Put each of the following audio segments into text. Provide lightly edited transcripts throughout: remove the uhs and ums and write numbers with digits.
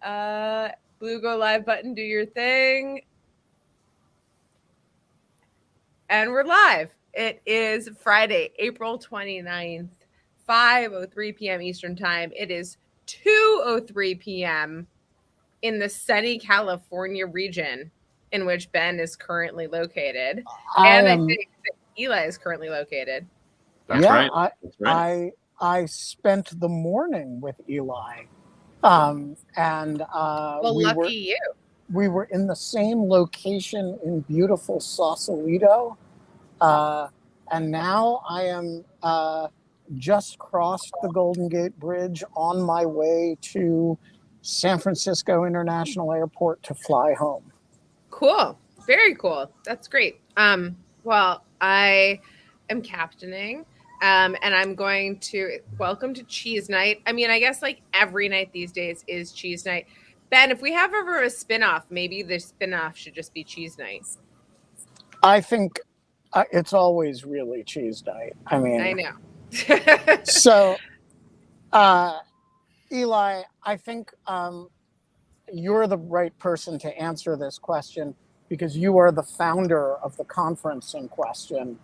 Blue go live button, do your thing. And we're live. It is Friday, April 29th, 5:03 p.m. Eastern Time. It is 2:03 p.m. in the sunny California region in which Ben is currently located. And I think that Eli is currently located. That's right. I spent the morning with Eli. Lucky you. We were in the same location in beautiful Sausalito. And now I am just crossed the Golden Gate Bridge on my way to San Francisco International Airport to fly home. Cool. Very cool. That's great. Well, I am captaining. And I'm going to welcome to Cheese Night. I mean, I guess like every night these days is Cheese Night. Ben, if we have ever a spinoff, maybe the spinoff should just be Cheese Night. I think it's always really Cheese Night. I mean, I know. So, Eli, I think you're the right person to answer this question because you are the founder of the conference in question.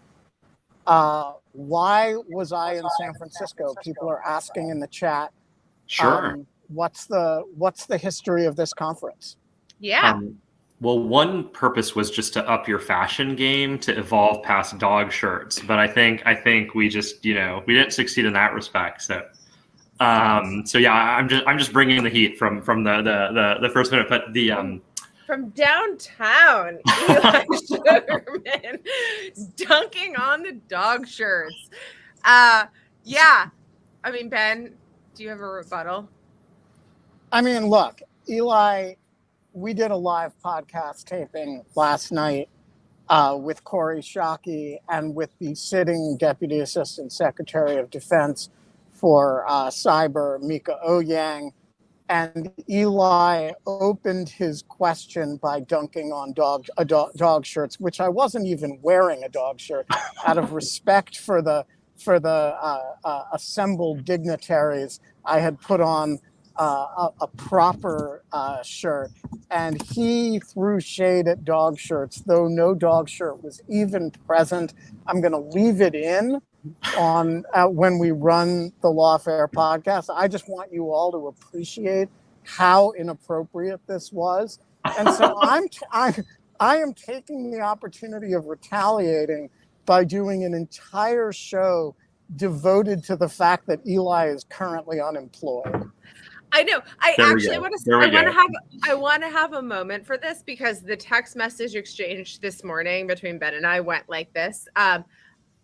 Why was I in San Francisco? People are asking in the chat. Sure. What's the history of this conference? Yeah. Well, one purpose was just to up your fashion game to evolve past dog shirts, but I think we just we didn't succeed in that respect. So yeah, I'm just bringing the heat from the first minute, but the from downtown, Eli Sugarman dunking on the dog shirts. Yeah. I mean, Ben, do you have a rebuttal? I mean, look, Eli, we did a live podcast taping last night with Corey Shockey and with the sitting Deputy Assistant Secretary of Defense for Cyber, Mika Ouyang. And Eli opened his question by dunking on dog shirts, which I wasn't even wearing a dog shirt out of respect for the assembled dignitaries. I had put on a proper shirt, and he threw shade at dog shirts, though no dog shirt was even present. I'm going to leave it in on when we run the Lawfare podcast. I just want you all to appreciate how inappropriate this was, and so I am taking the opportunity of retaliating by doing an entire show devoted to the fact that Eli is currently unemployed. I know. I want to have a moment for this because the text message exchange this morning between Ben and I went like this.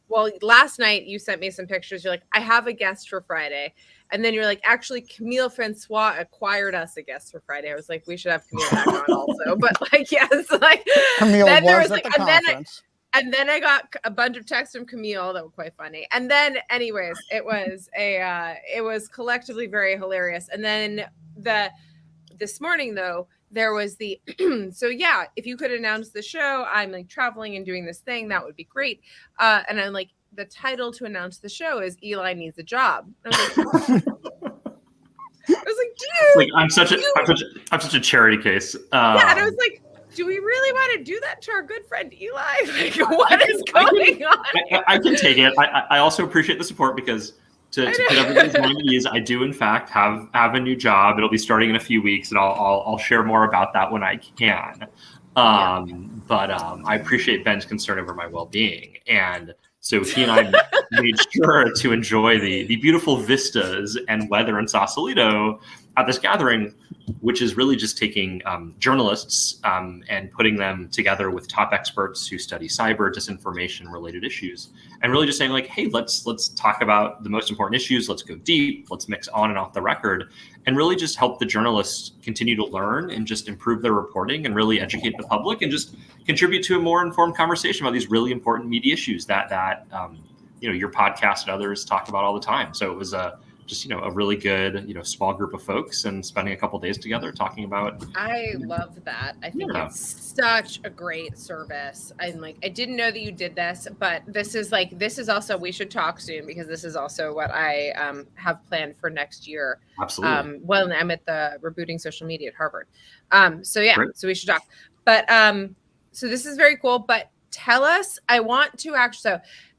Well, last night you sent me some pictures. You're like, I have a guest for Friday. And then you're like, actually, Camille Francois acquired us a guest for Friday. I was like, we should have Camille back on also. But like, yes, like Camille was at the conference. And then I got a bunch of texts from Camille that were quite funny. And then, anyways, it was collectively very hilarious. And then this morning though, there was the so yeah, if you could announce the show, I'm like traveling and doing this thing, that would be great. And I'm like, the title to announce the show is Eli Needs a Job. And I was like, dude, like I'm such a charity case. Yeah, and I was like, do we really want to do that to our good friend Eli? Like, what is going on? I can take it. I also appreciate the support because to put everybody's mind at ease, I do in fact have a new job. It'll be starting in a few weeks, and I'll share more about that when I can. But I appreciate Ben's concern over my well-being, and so he and I made sure to enjoy the beautiful vistas and weather in Sausalito at this gathering, which is really just taking journalists and putting them together with top experts who study cyber disinformation related issues, and really just saying like, hey, let's talk about the most important issues. Let's go deep. Let's mix on and off the record, and really just help the journalists continue to learn and just improve their reporting and really educate the public and just contribute to a more informed conversation about these really important media issues that your podcast and others talk about all the time. So it was just, a really good, small group of folks and spending a couple days together talking about. I love that. I think Yeah. it's such a great service. I'm like, I didn't know that you did this, but this is also, we should talk soon, because this is also what I have planned for next year. Absolutely. Well, I'm at the Rebooting Social Media at Harvard. So yeah, Great. so we should talk. But so this is very cool. But tell us, I want to actually, so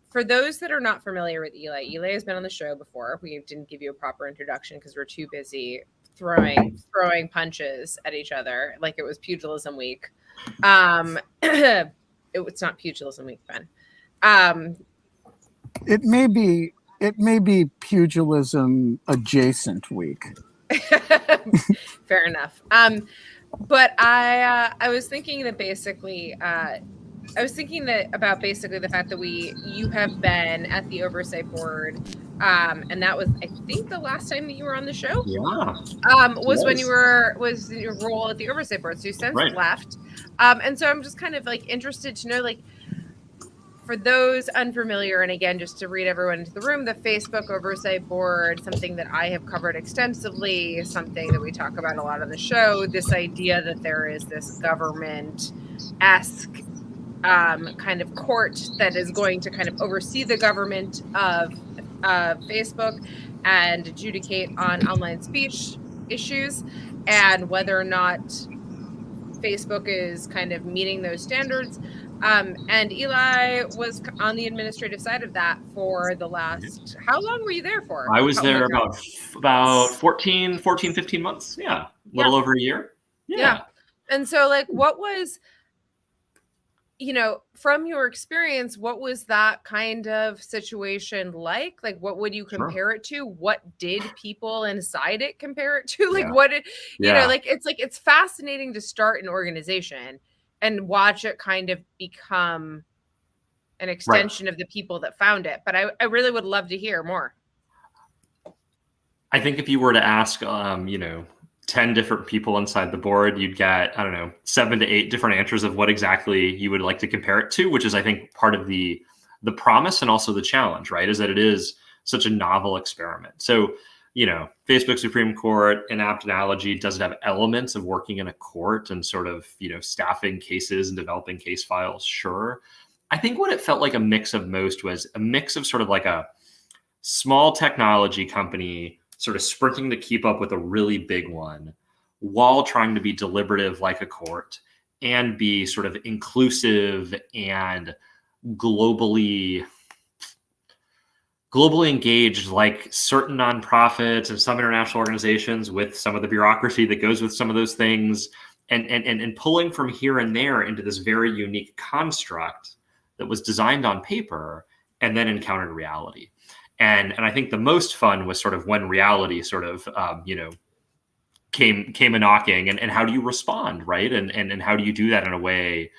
for those that are not familiar with Eli has been on the show before. We didn't give you a proper introduction because we're too busy throwing punches at each other like it was pugilism week. It's not pugilism week, Ben. It may be pugilism adjacent week. Fair enough. But I was thinking that basically about basically the fact that you have been at the oversight board, and that was, I think, the last time that you were on the show. Yeah. Was when you was your role at the oversight board. So you since left. And so I'm just kind of like interested to know, like, for those unfamiliar, and again, just to read everyone into the room, the Facebook Oversight Board, something that I have covered extensively, something that we talk about a lot on the show, this idea that there is this government-esque kind of court that is going to kind of oversee the government of Facebook and adjudicate on online speech issues, and whether or not Facebook is kind of meeting those standards. And Eli was on the administrative side of that for the last, how long were you there for? I was there about 14, 15 months. Yeah. A little over a year. Yeah. And so, like, what was, from your experience, what was that kind of situation like? Like, what would you compare it to? What did people inside it compare it to? Like, what did, it's fascinating to start an organization and watch it kind of become an extension of the people that found it. But I really would love to hear more. I think if you were to ask, 10 different people inside the board, you'd get, 7 to 8 different answers of what exactly you would like to compare it to, which is, I think, part of the promise and also the challenge, right? Is that it is such a novel experiment. So, Facebook Supreme Court, an apt analogy, does it have elements of working in a court and sort of, staffing cases and developing case files? Sure. I think what it felt like a mix of most was a mix of sort of like a small technology company sort of sprinting to keep up with a really big one while trying to be deliberative like a court and be sort of inclusive and globally engaged like certain nonprofits and some international organizations, with some of the bureaucracy that goes with some of those things, and pulling from here and there into this very unique construct that was designed on paper and then encountered reality. And I think the most fun was sort of when reality sort of, came a knocking, and how do you respond, right? And how do you do that in a way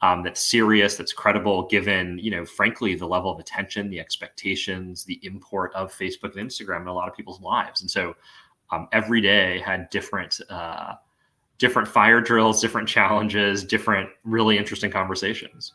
that's serious, that's credible, given, frankly, the level of attention, the expectations, the import of Facebook and Instagram in a lot of people's lives. And so every day had different fire drills, different challenges, different really interesting conversations.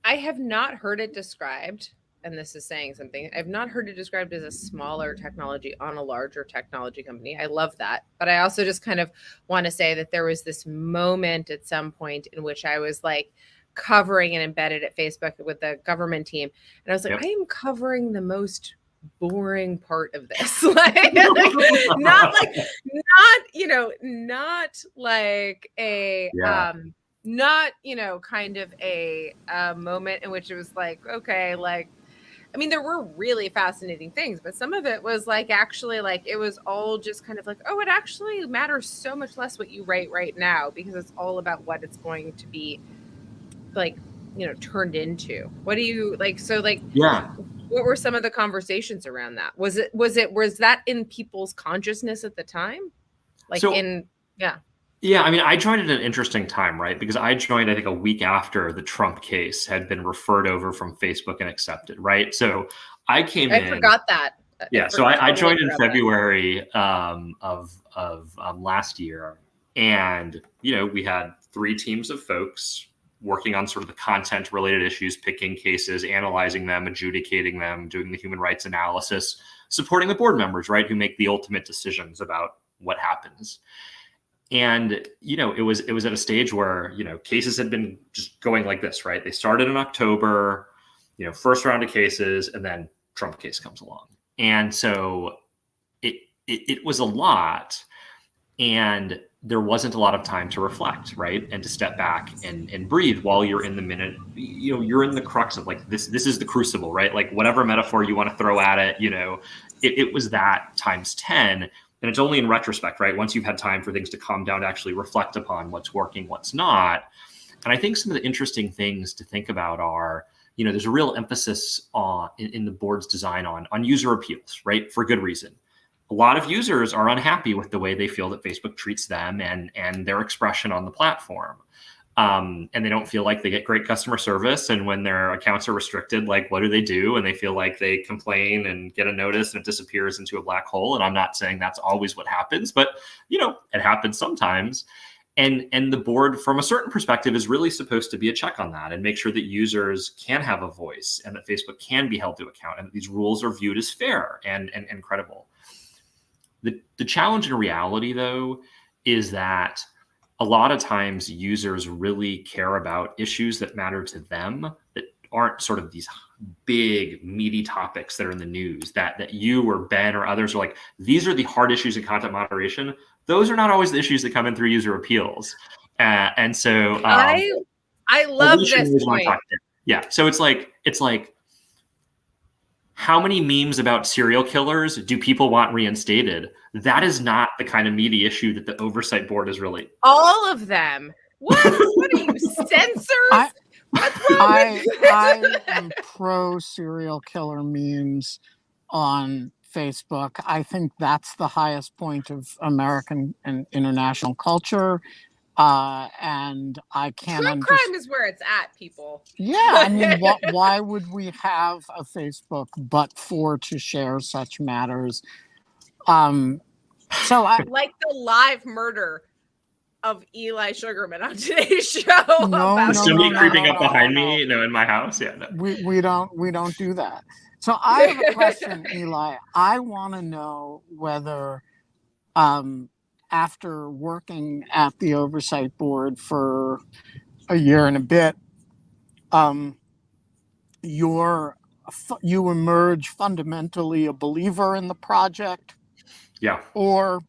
I have not heard it described, and this is saying something, I've not heard it described as a smaller technology on a larger technology company. I love that. But I also just kind of want to say that there was this moment at some point in which I was like covering and embedded at Facebook with the government team. And I was like, I am covering the most boring part of this. not like a, not, kind of a moment in which it was like, okay, like, I mean, there were really fascinating things, but some of it was like, actually, like, it was all just kind of like, oh, it actually matters so much less what you write right now, because it's all about what it's going to be like, turned into. What do you like? So like, what were some of the conversations around that? Was that in people's consciousness at the time? Yeah, I mean, I joined at an interesting time, right? Because I joined, I think, a week after the Trump case had been referred over from Facebook and accepted, right? So I forgot that. Yeah, so I joined in February of last year, and we had 3 teams of folks working on sort of the content-related issues, picking cases, analyzing them, adjudicating them, doing the human rights analysis, supporting the board members, right, who make the ultimate decisions about what happens. And, you know, it was at a stage where, you know, cases had been just going like this, right? They started in October, you know, first round of cases, and then Trump case comes along. And so it was a lot, and there wasn't a lot of time to reflect, right? And to step back and breathe while you're in the minute, you know, you're in the crux of like, this is the crucible, right? Like whatever metaphor you want to throw at it, you know, it was that times 10. And it's only in retrospect, right? Once you've had time for things to calm down, to actually reflect upon what's working, what's not. And I think some of the interesting things to think about are, you know, there's a real emphasis on in the board's design on user appeals, right? For good reason. A lot of users are unhappy with the way they feel that Facebook treats them and their expression on the platform. And they don't feel like they get great customer service. And when their accounts are restricted, like, what do? And they feel like they complain and get a notice and it disappears into a black hole. And I'm not saying that's always what happens, but, you know, it happens sometimes. And the board, from a certain perspective, is really supposed to be a check on that and make sure that users can have a voice and that Facebook can be held to account and that these rules are viewed as fair and credible. The challenge in reality, though, is that a lot of times users really care about issues that matter to them that aren't sort of these big, meaty topics that are in the news that you or Ben or others are like, these are the hard issues in content moderation. Those are not always the issues that come in through user appeals. And so I love this point. Yeah. So it's like, how many memes about serial killers do people want reinstated? That is not the kind of meaty issue that the oversight board is really. All of them. What are you, censors? What's wrong with you? I am pro serial killer memes on Facebook. I think that's the highest point of American and international culture. And I can't True crime is where it's at, people. Yeah, I mean, why would we have a Facebook but to share such matters? So I like the live murder of Eli Sugarman on today's show. Somebody creeping up behind me, in my house. Yeah, no. We don't do that. So I have a question, Eli. I want to know whether, after working at the oversight board for a year and a bit, you emerge fundamentally a believer in the project. Yeah. Or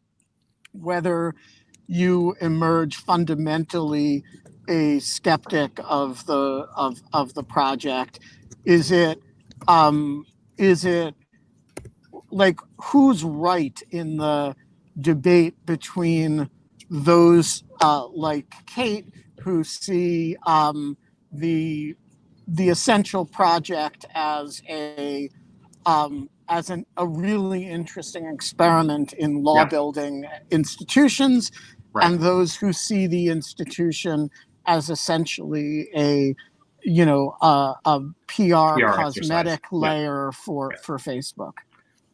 whether you emerge fundamentally a skeptic of the project. Is it like, who's right in the debate between those like Kate, who see the essential project as a really interesting experiment in law building institutions, right, and those who see the institution as essentially a PR cosmetic layer for Facebook?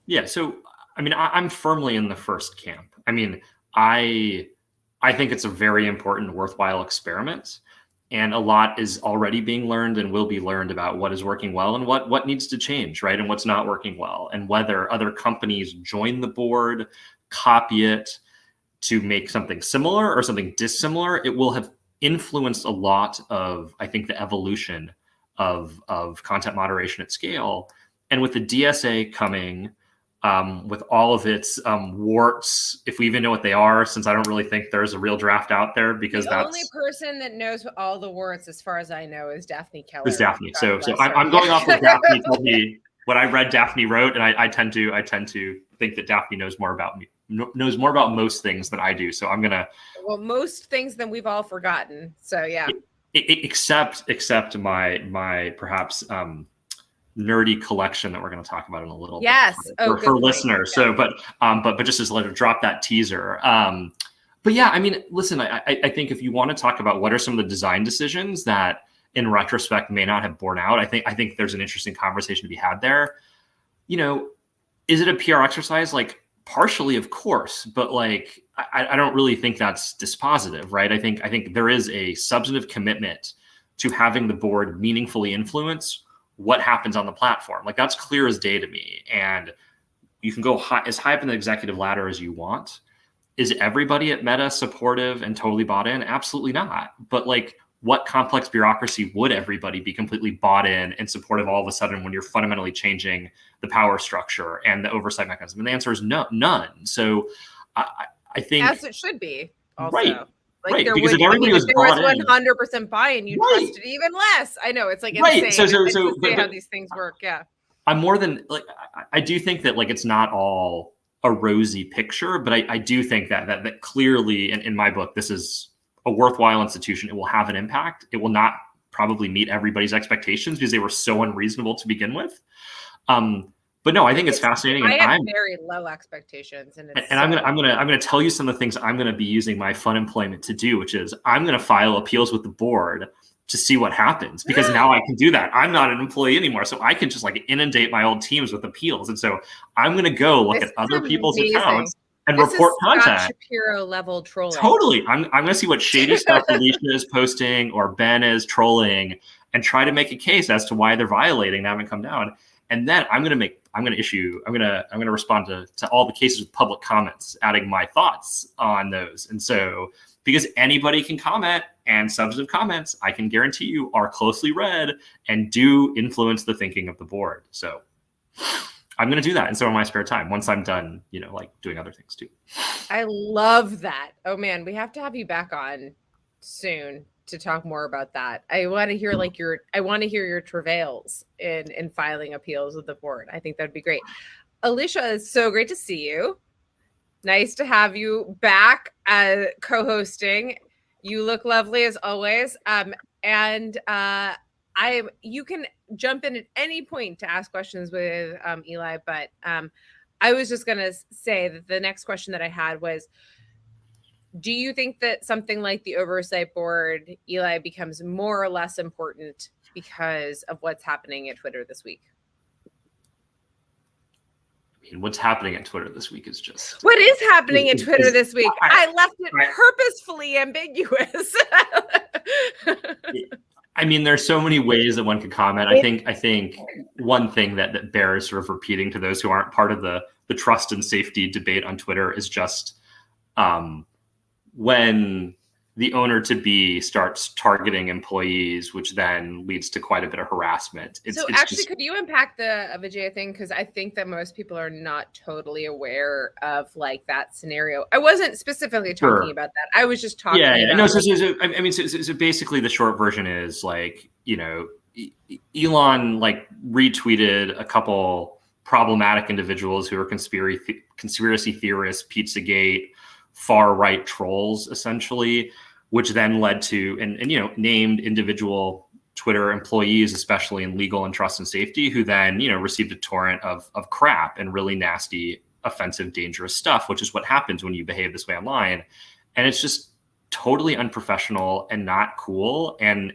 Yeah. So, I mean, I'm firmly in the first camp. I mean, I think it's a very important, worthwhile experiment. And a lot is already being learned and will be learned about what is working well and what needs to change, right? And what's not working well. And whether other companies join the board, copy it to make something similar or something dissimilar, it will have influenced a lot of, I think, the evolution of content moderation at scale. And with the DSA coming, with all of its warts, if we even know what they are, since I don't really think there's a real draft out there, because the only person that knows all the warts, as far as I know, is Daphne Keller. Is Daphne. So I'm going off what Daphne told me, what I read Daphne wrote, and I tend to think that Daphne knows more about most things than I do. So I'm gonna most things than we've all forgotten. So yeah. Except my perhaps nerdy collection that we're going to talk about in a little bit for listeners. Yeah. So, but just as a drop that teaser. But yeah, I mean, listen, I think if you want to talk about what are some of the design decisions that in retrospect may not have borne out, I think there's an interesting conversation to be had there. Is it a PR exercise? Like, partially, of course, but like, I don't really think that's dispositive, right? I think there is a substantive commitment to having the board meaningfully influence what happens on the platform. Like, that's clear as day to me. And you can go as high up in the executive ladder as you want. Is everybody at Meta supportive and totally bought in? Absolutely not. But like, what complex bureaucracy would everybody be completely bought in and supportive all of a sudden when you're fundamentally changing the power structure and the oversight mechanism? And the answer is no, none. So I think, as it should be also. Right. Like right. there Because would, if everybody was if there was bought in, 100% buy-in, you Right. trust it even less. I know it's like Right. insane. So It's to say but how these things work. Yeah. I'm more than like, I do think that like it's not all a rosy picture, but I do think that clearly in my book, this is a worthwhile institution. It will have an impact. It will not probably meet everybody's expectations because they were so unreasonable to begin with. But no, I think it's fascinating. I And had very low expectations, and I'm gonna tell you some of the things I'm gonna be using my fun employment to do, which is I'm gonna file appeals with the board to see what happens, because now I can do that. I'm not an employee anymore, so I can just like inundate my old teams with appeals. And so I'm gonna go look at other people's accounts and report content. Scott Shapiro level trolling. Totally. I'm gonna see what shady stuff Alicia is posting or Ben is trolling and try to make a case as to why they're violating and haven't come down. And then I'm gonna respond to all the cases with public comments, adding my thoughts on those. And so, because anybody can comment, and substantive comments, I can guarantee you, are closely read and do influence the thinking of the board. So I'm going to do that in some of my spare time once I'm done, like doing other things too. I love that. Oh man, we have to have you back on soon to talk more about that. I want to hear your travails in filing appeals with the board. I think that'd be great. Alicia, it's so great to see you. Nice to have you back co-hosting. You look lovely as always. You can jump in at any point to ask questions with Eli, but I was just going to say that the next question that I had was, do you think that something like the oversight board, Eli, becomes more or less important because of what's happening at Twitter this week? I mean, what's happening at Twitter this week is just... What is happening at Twitter this week? I left it purposefully ambiguous. I mean, there's so many ways that one could comment. I think one thing that bears sort of repeating to those who aren't part of the trust and safety debate on Twitter is just when the owner-to-be starts targeting employees, which then leads to quite a bit of harassment. Could you unpack the Vijaya thing? Because I think that most people are not totally aware of like that scenario. I wasn't specifically talking about that. I was just talking about... No, so basically the short version is like, Elon like retweeted a couple problematic individuals who are conspiracy theorists, Pizzagate, far-right trolls, essentially, which then led to and named individual Twitter employees, especially in legal and trust and safety, who then received a torrent of crap and really nasty, offensive, dangerous stuff, which is what happens when you behave this way online. And it's just totally unprofessional and not cool and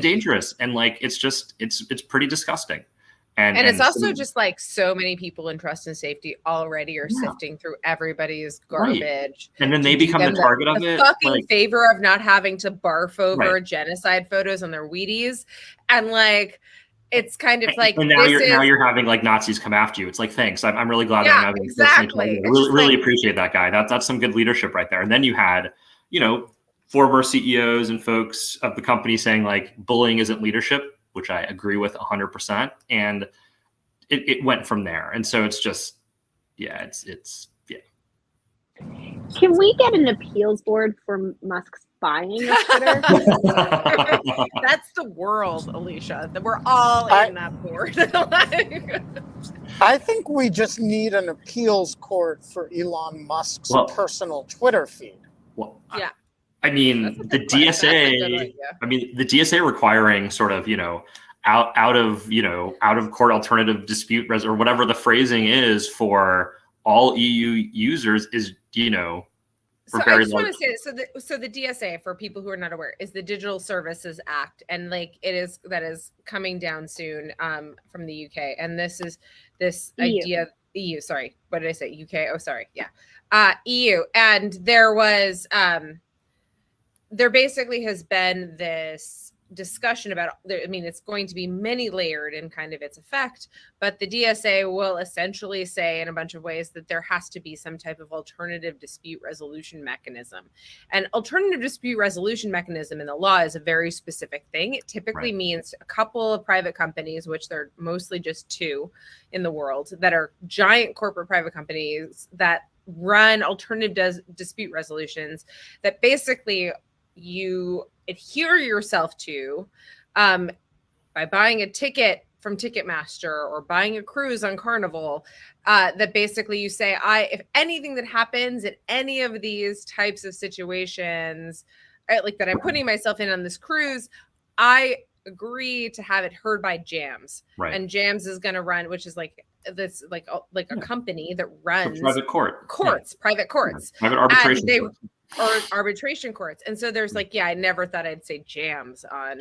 dangerous. And like it's pretty disgusting. And it's also just like so many people in trust and safety already are sifting through everybody's garbage. Right. And then they become the target of it. Fucking favor of not having to barf over genocide photos on their Wheaties. And like, it's kind of like... And now you're having like Nazis come after you. It's like, thanks. I'm really glad that I'm having exactly. Really appreciate that guy. That's some good leadership right there. And then you had, former CEOs and folks of the company saying like bullying isn't leadership, which I agree with 100%. And it went from there. And so it's just, it's. Can we get an appeals board for Musk's buying of Twitter? That's the world, Alicia. We're all in that board. I think we just need an appeals court for Elon Musk's personal Twitter feed. Well, yeah. I mean, the DSA. I mean, the DSA requiring sort of out of court alternative dispute or whatever the phrasing is for all EU users is So I just want to say so the DSA, for people who are not aware, is the Digital Services Act, and like that is coming down soon from the UK, and this is this idea. EU, sorry, what did I say? UK? Oh, sorry, yeah, EU, and there basically has been this discussion about, I mean, it's going to be many layered in kind of its effect, but the DSA will essentially say in a bunch of ways that there has to be some type of alternative dispute resolution mechanism. And alternative dispute resolution mechanism in the law is a very specific thing. It typically means a couple of private companies, which they're mostly just two in the world, that are giant corporate private companies that run alternative dispute resolutions that basically you adhere yourself to by buying a ticket from Ticketmaster or buying a cruise on Carnival, that basically you say, if anything that happens in any of these types of situations, like that I'm putting myself in on this cruise, I agree to have it heard by JAMS. Right. And JAMS is going to run, which is like this, like a company that runs private courts, private courts, private arbitration courts. Or arbitration courts. And so there's like, I never thought I'd say jams on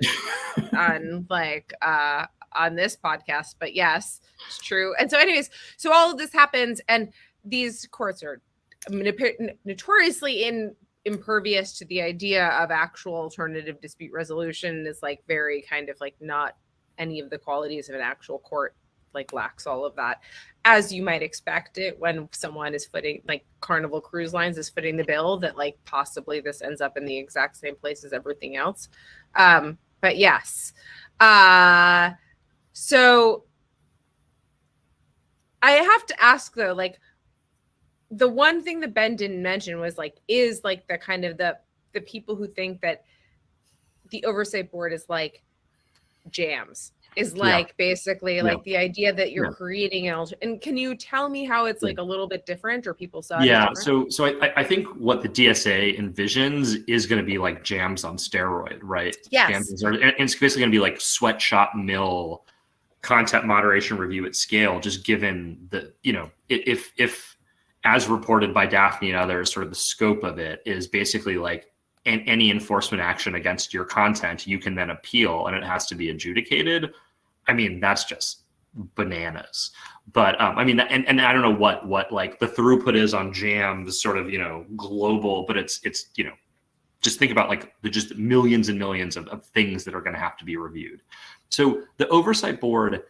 on this podcast, but yes, it's true. And so anyways, so all of this happens, and these courts are notoriously impervious to the idea of actual alternative dispute resolution. Is like very kind of like not any of the qualities of an actual court, like lacks all of that, as you might expect it when someone is footing, like Carnival Cruise Lines is footing the bill that like possibly this ends up in the exact same place as everything else. But yes. So I have to ask though, like the one thing that Ben didn't mention was like, is like the kind of the people who think that the oversight board is like jams, is like basically like the idea that you're creating and can you tell me how it's like a little bit different, or people saw it so I think what the DSA envisions is going to be like jams on steroid, right? Yes. And it's basically going to be like sweatshop mill content moderation review at scale, just given the, if as reported by Daphne and others, sort of the scope of it is basically like any enforcement action against your content, you can then appeal and it has to be adjudicated. I mean, that's just bananas. But I mean, and I don't know what like the throughput is on jams, sort of, global, but it's just think about like the just millions and millions of things that are going to have to be reviewed. So the oversight board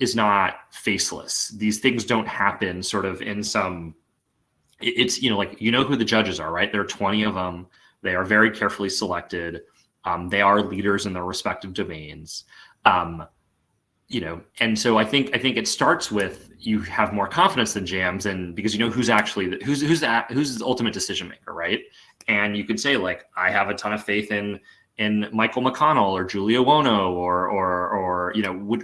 is not faceless. These things don't happen sort of in some, it's, like, who the judges are, right? There are 20 of them. They are very carefully selected. They are leaders in their respective domains. And so I think it starts with, you have more confidence than jams, and because who's actually who's the ultimate decision maker, right? And you could say like, I have a ton of faith in Michael McConnell or Julia Wono or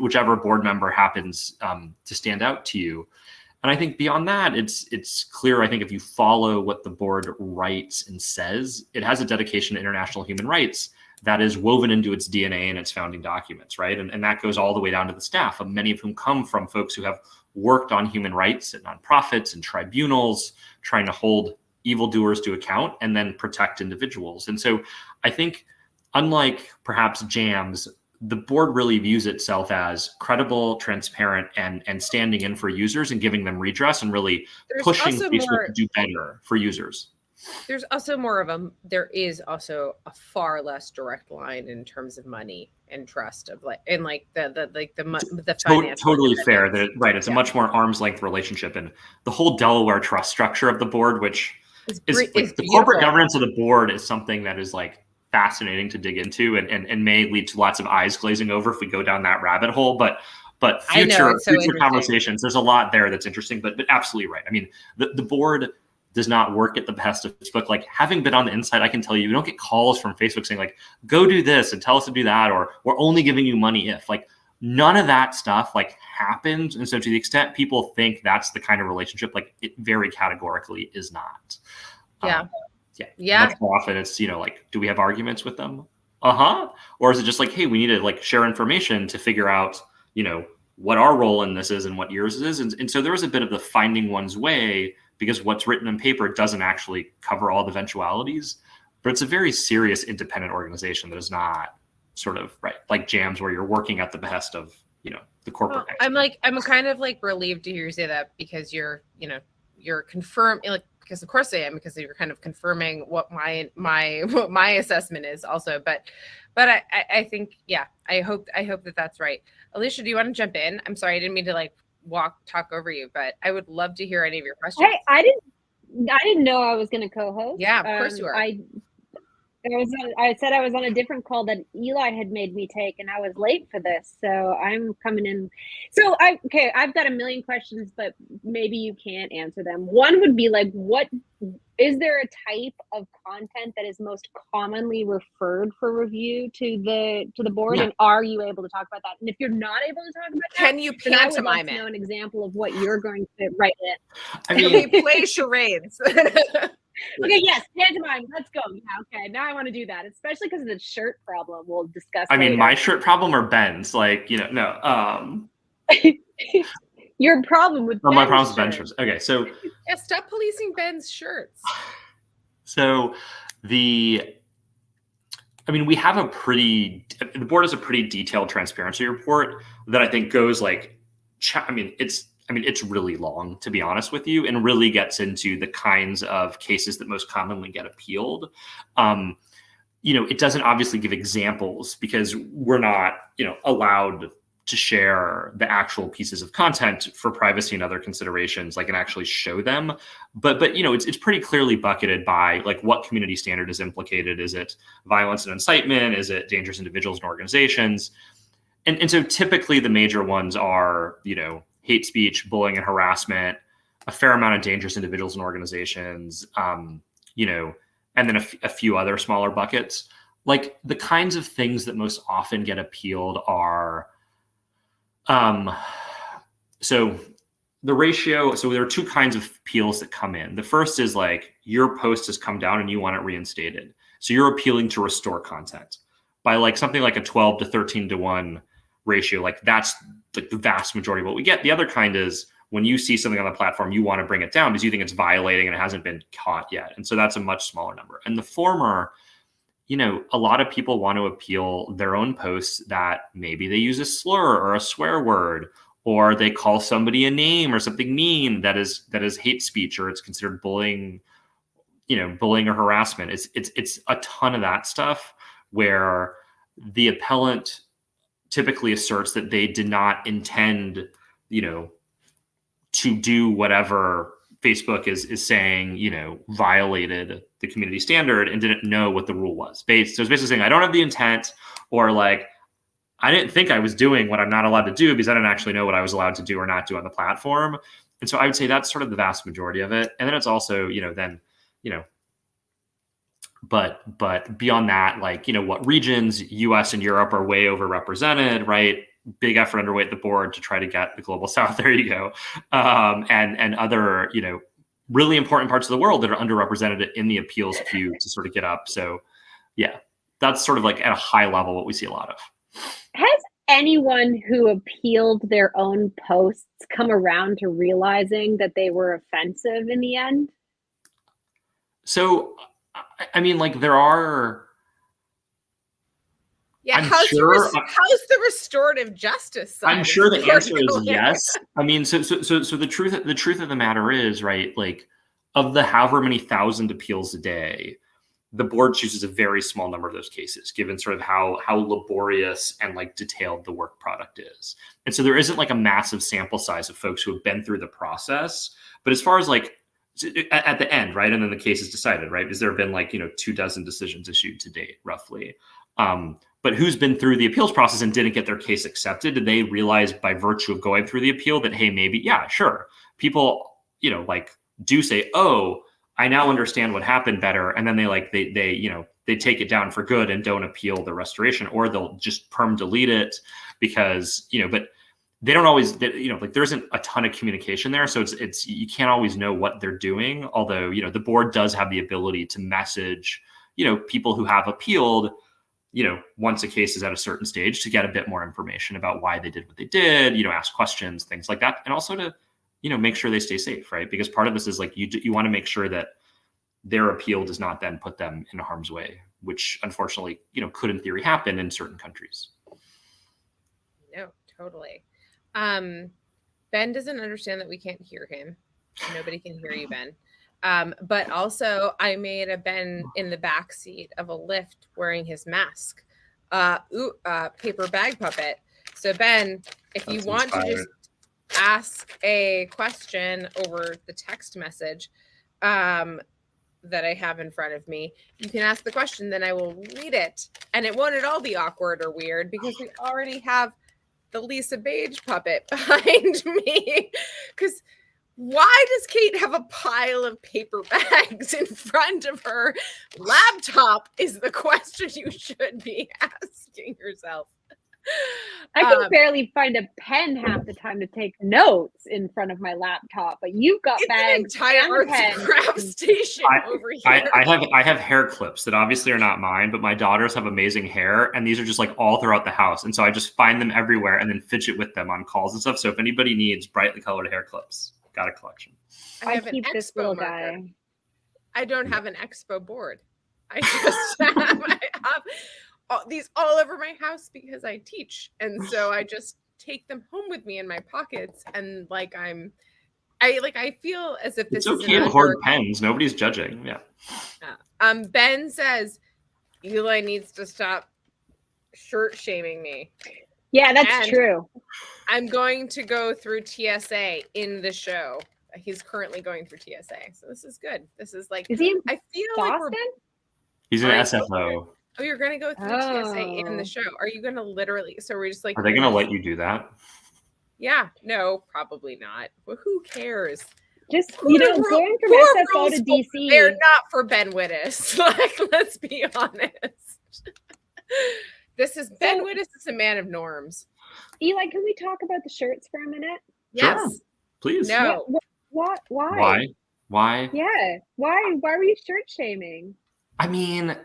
whichever board member happens to stand out to you. And I think beyond that, it's clear, I think, if you follow what the board writes and says, it has a dedication to international human rights that is woven into its DNA and its founding documents, right? And that goes all the way down to the staff, many of whom come from folks who have worked on human rights at nonprofits and tribunals, trying to hold evildoers to account and then protect individuals. And so I think, unlike perhaps jams, the board really views itself as credible, transparent, and standing in for users and giving them redress and really pushing Facebook to do better for users. There's also more of there is also a far less direct line in terms of money and trust of the financial. Totally fair. Right. It's a much more arm's length relationship, and the whole Delaware trust structure of the board, which is the corporate governance of the board, is something that is like fascinating to dig into and may lead to lots of eyes glazing over if we go down that rabbit hole. But future conversations, there's a lot there that's interesting, but absolutely right. I mean, the board does not work at the behest of Facebook. Like, having been on the inside, I can tell you don't get calls from Facebook saying like, go do this and tell us to do that, or we're only giving you money if, like, none of that stuff like happens. And so to the extent people think that's the kind of relationship, like, it very categorically is not. Yeah. Much more often it's, like, do we have arguments with them? Or is it just like, hey, we need to like share information to figure out, what our role in this is and what yours is. And so there is a bit of the finding one's way, because what's written on paper doesn't actually cover all the eventualities, but it's a very serious independent organization that is not sort of like jams where you're working at the behest of, the corporate. I'm kind of like relieved to hear you say that, because you're confirmed, like because of course I am, because you're kind of confirming what what my assessment is also. But I think, yeah, I hope that that's right. Alicia, do you want to jump in? I'm sorry, I didn't mean to like talk over you, but I would love to hear any of your questions. Hey, I didn't know I was going to co-host. Yeah, of course you are. I said I was on a different call that Eli had made me take, and I was late for this, so I'm coming in. So I've got a million questions, but maybe you can't answer them. One would be like, what is there a type of content that is most commonly referred for review to the board, and are you able to talk about that? And if you're not able to talk about that, can you then I would love pantomime to it? know an example of what you're going to write in. I mean, we play charades. Okay, yes, pantomime. Let's go. Yeah, okay. Now I want to do that, especially because of the shirt problem we'll discuss. I mean, later. my shirt problem or Ben's, like, you know, no. Your problem with my Ben's problem's with shirt. Ben's shirts. Okay, so Yeah, stop policing Ben's shirts. So we have the board has a pretty detailed transparency report that I think goes like, it's really long, to be honest with you, and really gets into the kinds of cases that most commonly get appealed. It doesn't obviously give examples because we're not, allowed to share the actual pieces of content for privacy and other considerations, like, and actually show them. But it's pretty clearly bucketed by like what community standard is implicated. Is it violence and incitement? Is it dangerous individuals and organizations? And so typically the major ones are, hate speech, bullying and harassment, a fair amount of dangerous individuals and organizations, and then a few other smaller buckets. Like the kinds of things that most often get appealed are, so the ratio, so there are two kinds of appeals that come in. The first is like your post has come down and you want it reinstated. So you're appealing to restore content by like something like a 12 to 13 to 1 ratio. Like that's like the vast majority of what we get. The other kind is when you see something on the platform, you want to bring it down because you think it's violating and it hasn't been caught yet. And so that's a much smaller number. And the former, a lot of people want to appeal their own posts that maybe they use a slur or a swear word, or they call somebody a name or something mean that is hate speech, or it's considered bullying, bullying or harassment. It's a ton of that stuff where the appellant typically asserts that they did not intend, to do whatever Facebook is saying, violated the community standard and didn't know what the rule was. So it's basically saying, I don't have the intent, or like, I didn't think I was doing what I'm not allowed to do because I didn't actually know what I was allowed to do or not do on the platform. And so I would say that's sort of the vast majority of it. And then it's also, but beyond that, like, what regions, US and Europe, are way overrepresented, right? Big effort underway at the board to try to get the global South. There you go. And other, really important parts of the world that are underrepresented in the appeals queue to sort of get up. So yeah, that's sort of like at a high level what we see a lot of. Has anyone who appealed their own posts come around to realizing that they were offensive in the end? So, I mean, like there are. Yeah, I'm how's sure, how's the restorative justice side? I'm sure the answer is yes. I mean, so the truth of the matter is, right, like of the however many thousand appeals a day, the board chooses a very small number of those cases, given sort of how laborious and like detailed the work product is. And so there isn't like a massive sample size of folks who have been through the process. But as far as like at the end, right, and then the case is decided, right, because there have been like 24 decisions issued to date, roughly. But who's been through the appeals process and didn't get their case accepted? Did they realize by virtue of going through the appeal that, hey, maybe, yeah, sure. People, like do say, oh, I now understand what happened better. And then they take it down for good and don't appeal the restoration, or they'll just perm delete it because, but they don't always, like there isn't a ton of communication there. So it's, you can't always know what they're doing. Although, the board does have the ability to message, people who have appealed, once a case is at a certain stage, to get a bit more information about why they did what they did, ask questions, things like that. And also to, make sure they stay safe, right? Because part of this is like, you want to make sure that their appeal does not then put them in harm's way, which unfortunately, could in theory happen in certain countries. No, totally. Ben doesn't understand that we can't hear him. Nobody can hear you, Ben. But also I made a Ben in the back seat of a lift wearing his mask, paper bag puppet. So Ben, if you want to just ask a question over the text message that I have in front of me, you can ask the question, then I will read it. And it won't at all be awkward or weird because we already have the Lisa Beige puppet behind me. Because why does Kate have a pile of paper bags in front of her laptop is the question you should be asking yourself. I can barely find a pen half the time to take notes in front of my laptop, but you've got bags An entire and arts pens. and crafts station over here. I have hair clips that obviously are not mine, but my daughters have amazing hair, and these are just like all throughout the house, and so I just find them everywhere and then fidget with them on calls and stuff. So if anybody needs brightly colored hair clips, got a collection. I have keep an this expo little marker. guy. I don't have an expo board. I just have these all over my house because I teach, and so I just take them home with me in my pockets, and like I feel as if this It's is okay to hoard pens. Nobody's judging. Yeah. Ben says Eli needs to stop shirt shaming me. Yeah, that's true. I'm going to go through TSA in the show. He's currently going through TSA, so this is good. This is like, is he in I feel Boston? like He's an SFO. Oh, you're going to go through TSA in the show. Are you going to literally? So we're just like, are they going to let you do that? Yeah, no, probably not. But who cares? Just going from SFO to DC. They're not for Ben Wittes. Like, let's be honest. This is Ben Wittes is a man of norms. Eli, can we talk about the shirts for a minute? Yes. Sure. Please. No. What? Why? Why? Yeah. Why were you shirt shaming? I mean,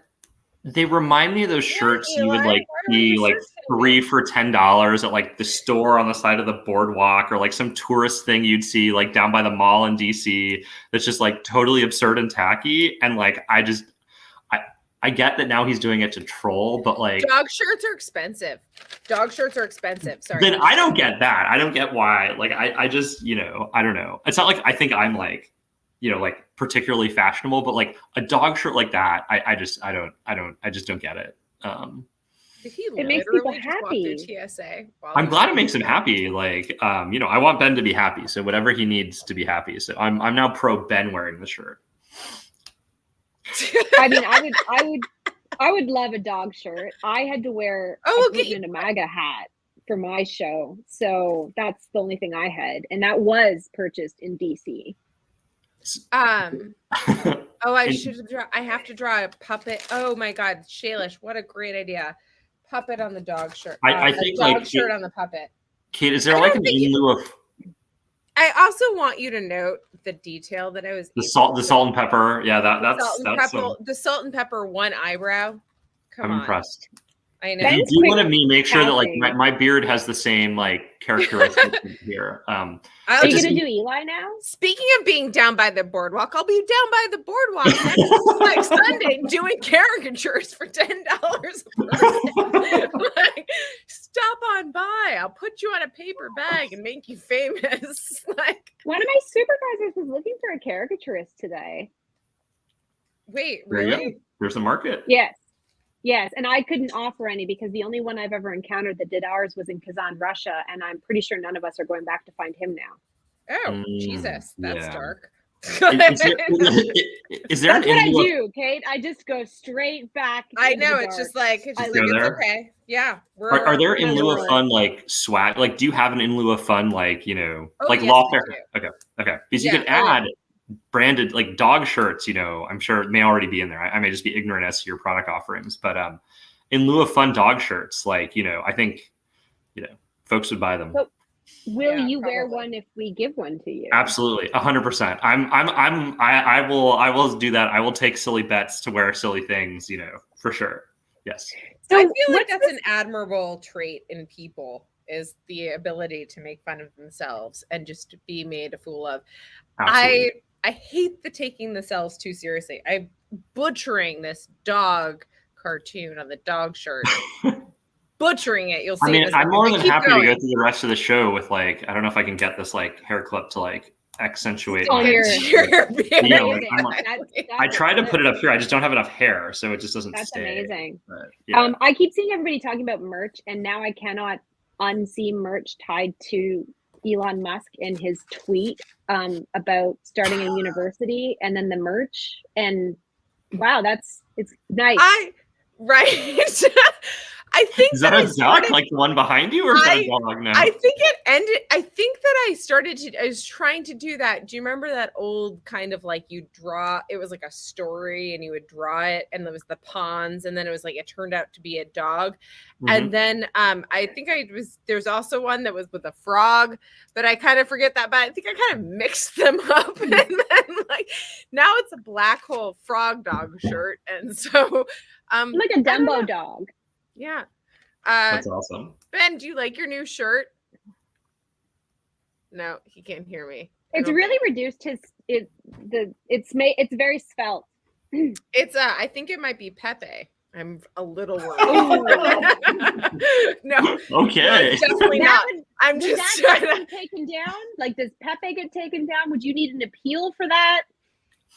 they remind me of those shirts you would like see like 3 for $10 at like the store on the side of the boardwalk, or like some tourist thing you'd see like down by the mall in DC that's just like totally absurd and tacky. And like I get that now he's doing it to troll, but like dog shirts are expensive. Sorry. Then I don't get that. I don't get why. Like I just, I don't know. It's not like I think I'm like, like particularly fashionable, but like a dog shirt like that, I just don't get it. Did he it makes people happy. TSA I'm glad it makes him happy. Like, I want Ben to be happy. So whatever he needs to be happy. So I'm now pro Ben wearing the shirt. I mean, I would love a dog shirt. I had to wear a MAGA hat for my show, so that's the only thing I had, and that was purchased in DC. I should have I have to draw a puppet. Oh my God, Shalish, what a great idea! Puppet on the dog shirt. I think dog shirt on the puppet. Kate, is there like an in lieu of? I also want you to note the detail that I was the salt and pepper. Yeah, that's the salt and pepper one eyebrow. I'm impressed. I know. If you do want to make sure that like my beard has the same like characteristics here. Are you gonna do Eli now? Speaking of being down by the boardwalk, I'll be down by the boardwalk next Sunday doing caricatures for $10 a person. Like, stop on by. I'll put you on a paper bag and make you famous. Like, one of my supervisors was looking for a caricaturist today. Wait, really? There's the market. Yes, and I couldn't offer any because the only one I've ever encountered that did ours was in Kazan, Russia, and I'm pretty sure none of us are going back to find him now. Oh, Jesus, that's dark. Is there that's what I do, Kate. I just go straight back. I know it's just like it's okay. Yeah. Are there in lieu of fun like swag? Like, do you have an in lieu of fun like like yes, law fair? Okay. Because you could add branded like dog shirts. I'm sure it may already be in there. I may just be ignorant as to your product offerings, but in lieu of fun dog shirts, like I think folks would buy them. So will you wear one if we give one to you? Absolutely, 100%. I will do that. I will take silly bets to wear silly things. For sure. Yes. So I feel like that's an admirable trait in people, is the ability to make fun of themselves and just be made a fool of. Absolutely. I hate the taking themselves too seriously. I'm butchering this dog cartoon on the dog shirt. Butchering it. You'll see. I mean, I'm more than happy to go through the rest of the show with like, I don't know if I can get this like hair clip to like accentuate On my your- yeah, like, That's I tried to put it up here. I just don't have enough hair, so it just doesn't That's stay. amazing. But, yeah. I keep seeing everybody talking about merch, and now I cannot unsee merch tied to Elon Musk and his tweet about starting a university, and then the merch. And wow, it's nice. Right. I think Is that a duck, like the one behind you, or is that a dog now? I think it ended. I think that I was trying to do that. Do you remember that old kind of like you draw? It was like a story, and you would draw it, and there was the ponds, and then it was like it turned out to be a dog, and then I think there's also one that was with a frog, but I kind of forget that. But I think I kind of mixed them up, and then like now it's a black hole frog dog shirt, and so like a Dumbo dog. Yeah. That's awesome. Ben, do you like your new shirt? No, he can't hear me. It's really reduced it's very svelte. It's I think it might be Pepe. I'm a little worried. No. Okay. No, definitely not. I'm just trying to get taken down. Like, does Pepe get taken down? Would you need an appeal for that?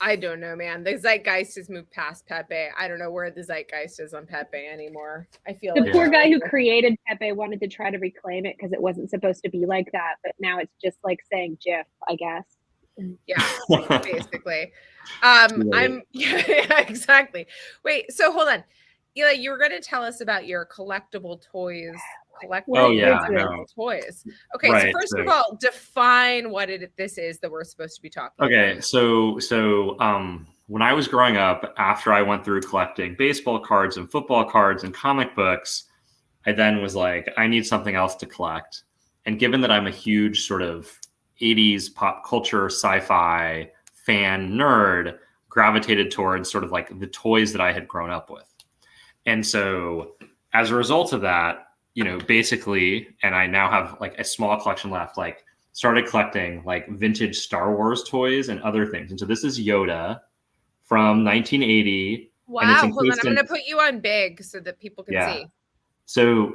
I don't know, man. The zeitgeist has moved past Pepe. I don't know where the zeitgeist is on Pepe anymore. I feel the like poor guy who created Pepe wanted to try to reclaim it because it wasn't supposed to be like that, but now it's just like saying GIF, I guess. Yeah, basically. Yeah, exactly. Wait, so hold on. Eli, you were going to tell us about your collectible toys. Toys. Okay, right, so first of all, define what this is that we're supposed to be talking about. Okay, so when I was growing up, after I went through collecting baseball cards and football cards and comic books, I then was like, I need something else to collect. And given that I'm a huge sort of 80s pop culture sci-fi fan nerd, gravitated towards sort of like the toys that I had grown up with. And so as a result of that, basically, and I now have like a small collection left, like started collecting like vintage Star Wars toys and other things. And so this is Yoda from 1980. Wow, hold on. I'm going to put you on big so that people can see. So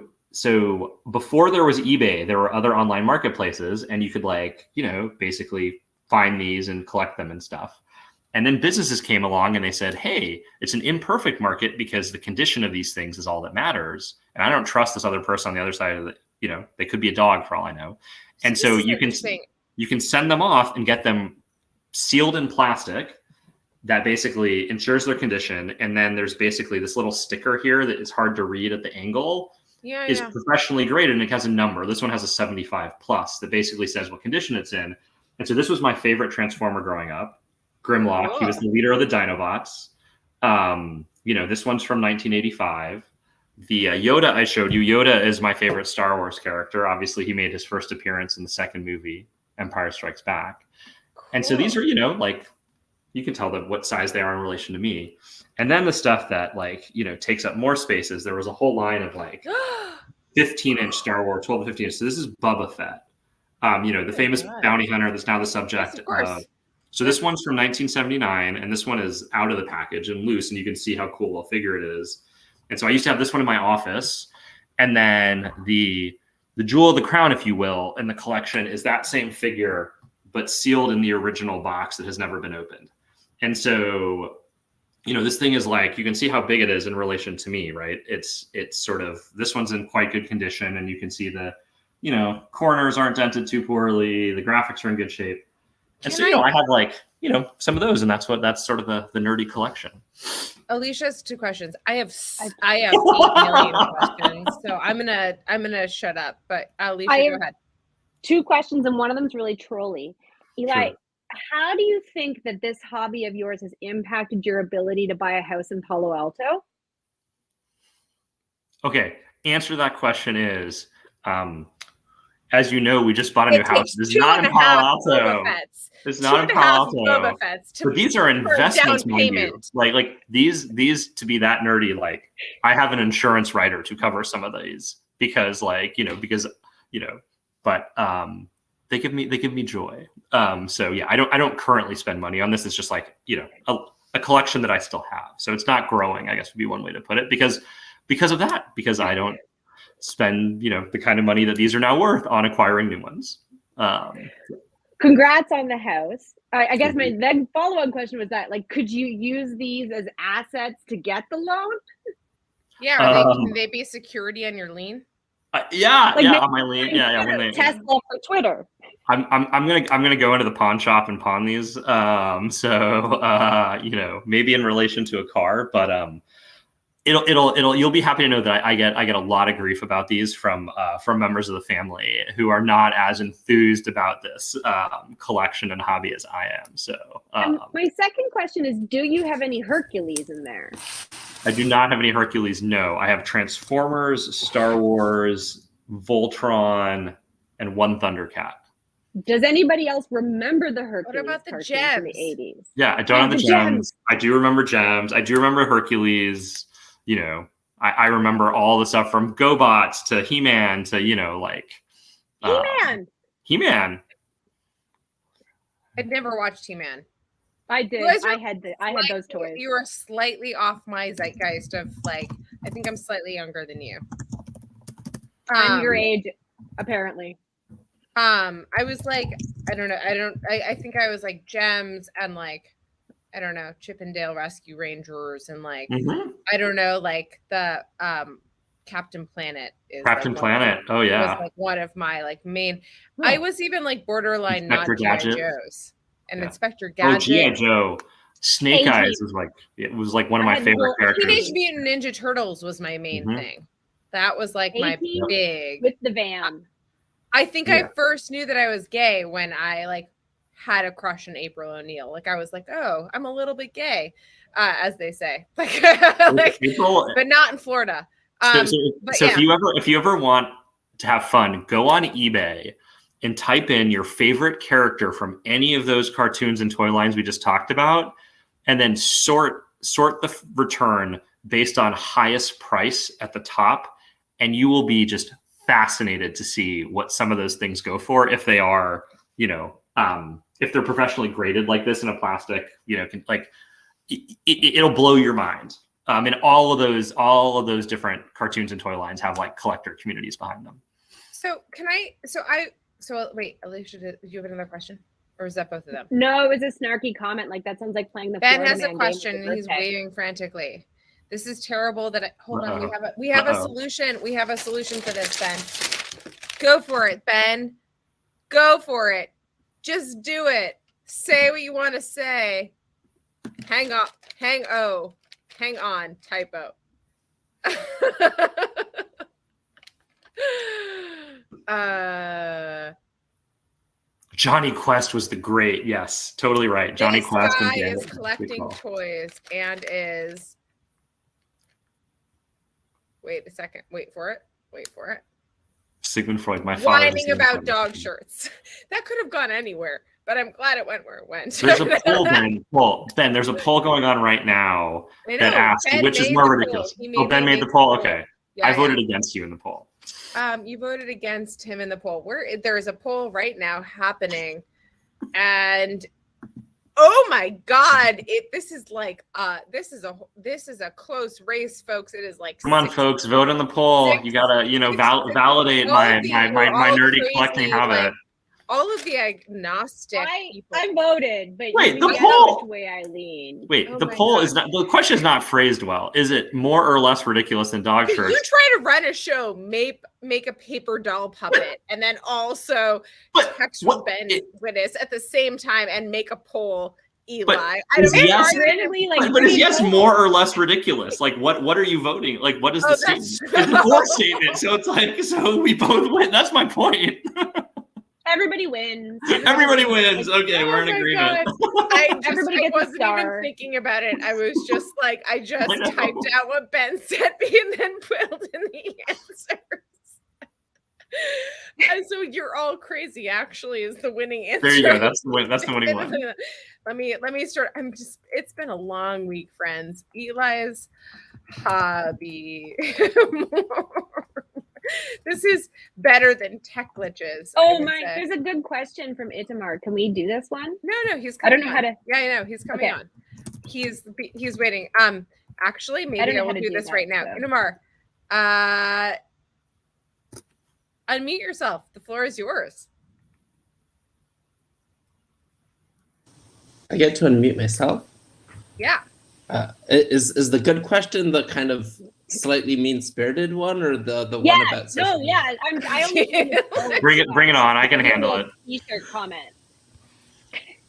before there was eBay, there were other online marketplaces, and you could basically find these and collect them and stuff. And then businesses came along and they said, hey, it's an imperfect market because the condition of these things is all that matters. And I don't trust this other person on the other side of they could be a dog for all I know. And so you can send them off and get them sealed in plastic that basically ensures their condition. And then there's basically this little sticker here that is hard to read at the angle. Is professionally graded, and it has a number. This one has a 75 plus that basically says what condition it's in. And so this was my favorite Transformer growing up. Grimlock. Cool. He was the leader of the Dinobots. This one's from 1985. The Yoda I showed you, Yoda is my favorite Star Wars character. Obviously, he made his first appearance in the second movie, Empire Strikes Back. Cool. And so these are, you can tell them what size they are in relation to me. And then the stuff that takes up more spaces, there was a whole line of 15-inch Star Wars, 12 to 15 inch. So this is Boba Fett, the famous bounty hunter that's now the subject of. So this one's from 1979, and this one is out of the package and loose, and you can see how cool a figure it is. And so I used to have this one in my office, and then the jewel of the crown, if you will, in the collection is that same figure, but sealed in the original box that has never been opened. And so, this thing is you can see how big it is in relation to me, right? It's sort of, this one's in quite good condition, and you can see the, corners aren't dented too poorly, the graphics are in good shape. And so, I have some of those, and that's sort of the nerdy collection. Alicia has 2 questions. I have 8 million questions, so I'm gonna shut up. But Alicia, go ahead. 2 questions, and one of them is really trolly. Eli, how do you think that this hobby of yours has impacted your ability to buy a house in Palo Alto? Okay, answer to that question is, as you know, we just bought a new house. This is not in Palo Alto. It's not in Palo Alto. But these are investments, mind you. Like these to be that nerdy. I have an insurance writer to cover some of these because but they give me joy. So yeah, I don't currently spend money on this. It's just a collection that I still have. So it's not growing, I guess would be one way to put it, because of that, because I don't spend, the kind of money that these are now worth on acquiring new ones. congrats on the house. I guess my then follow-on question was that, like, could you use these as assets to get the loan? Yeah, can they be security on your lien? On my lien. When they Tesla for Twitter. I'm gonna go into the pawn shop and pawn these. Maybe in relation to a car, but you'll be happy to know that I get a lot of grief about these from members of the family who are not as enthused about this collection and hobby as I am. So my second question is, do you have any Hercules in there? I do not have any Hercules. No, I have Transformers, Star Wars, Voltron, and one Thundercat. Does anybody else remember the Hercules? What about the cartoons gems? from the 80s? Yeah, I don't have the gems. I do remember gems. I do remember Hercules. I remember all the stuff from GoBots to He-Man to He-Man. He-Man. I'd never watched He-Man. I did. I had those toys. You were slightly off my zeitgeist of I think I'm slightly younger than you. I'm your age, apparently. I was I don't know. I think I was gems and I don't know, Chippendale Rescue Rangers and I don't know, the Captain Planet is Captain Planet. Oh yeah. Was one of my main. Oh. I was even borderline Inspector not G.I. Joe's. And Inspector Gadget. Oh, G.I. Joe. Snake Eyes was one of my favorite characters. Teenage Mutant Ninja Turtles was my main thing. That was my big with the van. I think I first knew that I was gay when I had a crush on April O'Neil. I was oh, I'm a little bit gay, as they say. April, but not in Florida. If you ever want to have fun, go on eBay and type in your favorite character from any of those cartoons and toy lines we just talked about, and then sort the return based on highest price at the top, and you will be just fascinated to see what some of those things go for if they are, if they're professionally graded like this in a plastic, it'll blow your mind. And all of those different cartoons and toy lines have collector communities behind them. So wait, Alicia, do you have another question? Or is that both of them? No, it was a snarky comment. That sounds like playing the Ben Florida has a Man question. Game He's waving frantically. This is terrible hold on. We have a solution. We have a solution for this, Ben. Go for it, Ben. Go for it. Just do it. Say what you want to say. Hang on. Typo. Johnny Quest was the great. Yes, totally right. Johnny Quest guy is collecting toys and is. Wait a second. Wait for it. Sigmund Freud, my father. Whining about dog shirts. That could have gone anywhere, but I'm glad it went where it went. There's a poll, Ben. Ben, there's a poll going on right now that asks which is more ridiculous. Ben made the poll. Okay. Yeah, I voted against you in the poll. You voted against him in the poll. There is a poll right now happening, and oh my God! This is a close race, folks. It is come on, folks, vote in the poll. You gotta validate my nerdy collecting habit. All of the agnostic people. I voted, but wait, the poll. Which way I lean. Wait, the poll is not. The question is not phrased well. Is it more or less ridiculous than dog shirts? You try to run a show, make a paper doll puppet, and then also text from Ben Wittes at the same time and make a poll. Eli, I don't but is yes more or less ridiculous? What are you voting? What is the statement? It's a poor statement. So it's so we both win. That's my point. Everybody wins. Everybody wins. Okay, we're in agreement. Everybody gets wasn't a star. Even thinking about it. I was just I typed out what Ben sent me and then filled in the answers. And so you're all crazy. Actually, is the winning answer. There you go. That's the win. That's the winning one. Let me start. It's been a long week, friends. Eli's hobby. This is better than tech glitches. Oh my! There's a good question from Itamar. Can we do this one? No, he's coming. I don't know how to. Yeah, I know he's coming on. He's waiting. Actually, maybe I will do this right now. Itamar, unmute yourself. The floor is yours. I get to unmute myself. Yeah. Is the good question the kind of slightly mean-spirited one, or the Yeah, one about social media? I only Bring it on. I can handle it. T-shirt comment.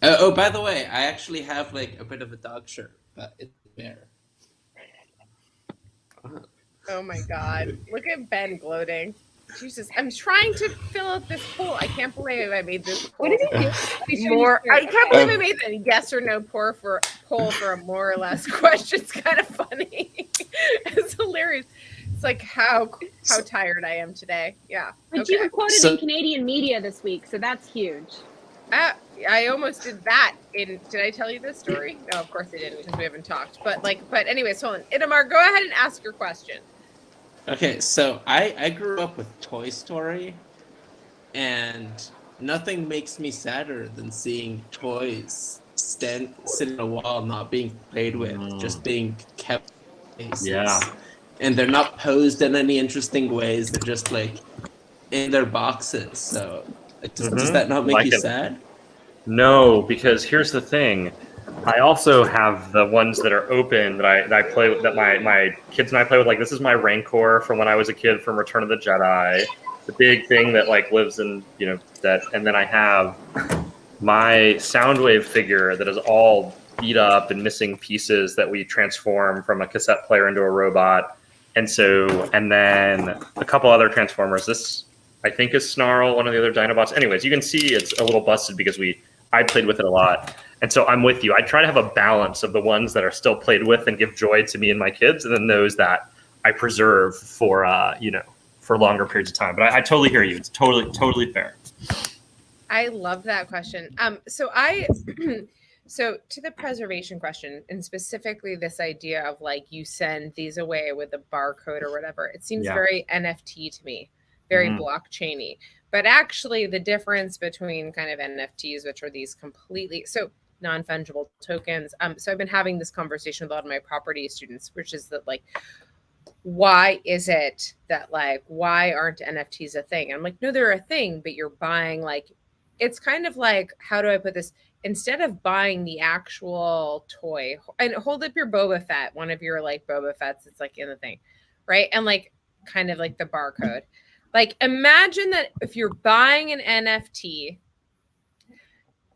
Oh, by the way, I actually have like a bit of a dog shirt, but it's there. Oh my God. Look at Ben gloating. Jesus, I'm trying to fill out this poll. I can't believe I made this poll. What did he do? Oh, he showed More. his I shirt. can't Okay. believe I made a yes or no poll for a more or less question. It's kind of funny. It's hilarious. It's like how tired I am today. Yeah. But you were quoted So- in Canadian media this week, so that's huge. I almost did that did I tell you this story? No, of course I didn't because we haven't talked. But anyways, hold on. Itamar, go ahead and ask your question. Okay, so I grew up with Toy Story, and nothing makes me sadder than seeing toys sit on a wall not being played with, just being kept in places. Yeah. And they're not posed in any interesting ways, they're just like in their boxes. So does that not make Like you it. sad? No, because here's the thing. I also have the ones that are open that I play with, that my kids and I play with. Like, this is my Rancor from when I was a kid from Return of the Jedi, the big thing that like lives in that. And then I have my Soundwave figure that is all beat up and missing pieces that we transform from a cassette player into a robot. And then a couple other Transformers. This I think is Snarl, one of the other Dinobots. Anyways, you can see it's a little busted because I played with it a lot. And so I'm with you. I try to have a balance of the ones that are still played with and give joy to me and my kids, and then those that I preserve for for longer periods of time. But I totally hear you. It's totally fair. I love that question. So so to the preservation question, and specifically this idea of like you send these away with a barcode or whatever, it seems very NFT to me, very blockchainy. But actually, the difference between kind of NFTs, which are these completely non-fungible tokens. So I've been having this conversation with a lot of my property students, which is that like, why is it that like, why aren't NFTs a thing? I'm like, no, they're a thing, but you're buying like, it's kind of like, how do I put this? Instead of buying the actual toy, and hold up your Boba Fett, one of your like Boba Fett's, it's like in the thing, right? And like, kind of like the barcode. Like, imagine that if you're buying an NFT,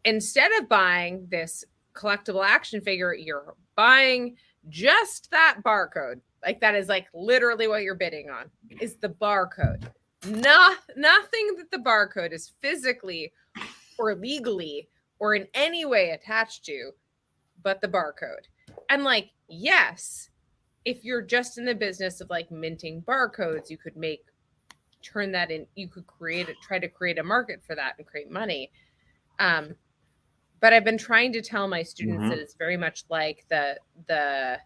instead of buying this collectible action figure, you're buying just that barcode. Like, that is like literally what you're bidding on is the barcode. Nothing that the barcode is physically or legally or in any way attached to, but the barcode. And like, yes, if you're just in the business of like minting barcodes, you could turn that in, you could try to create a market for that and create money. But I've been trying to tell my students that it's very much like the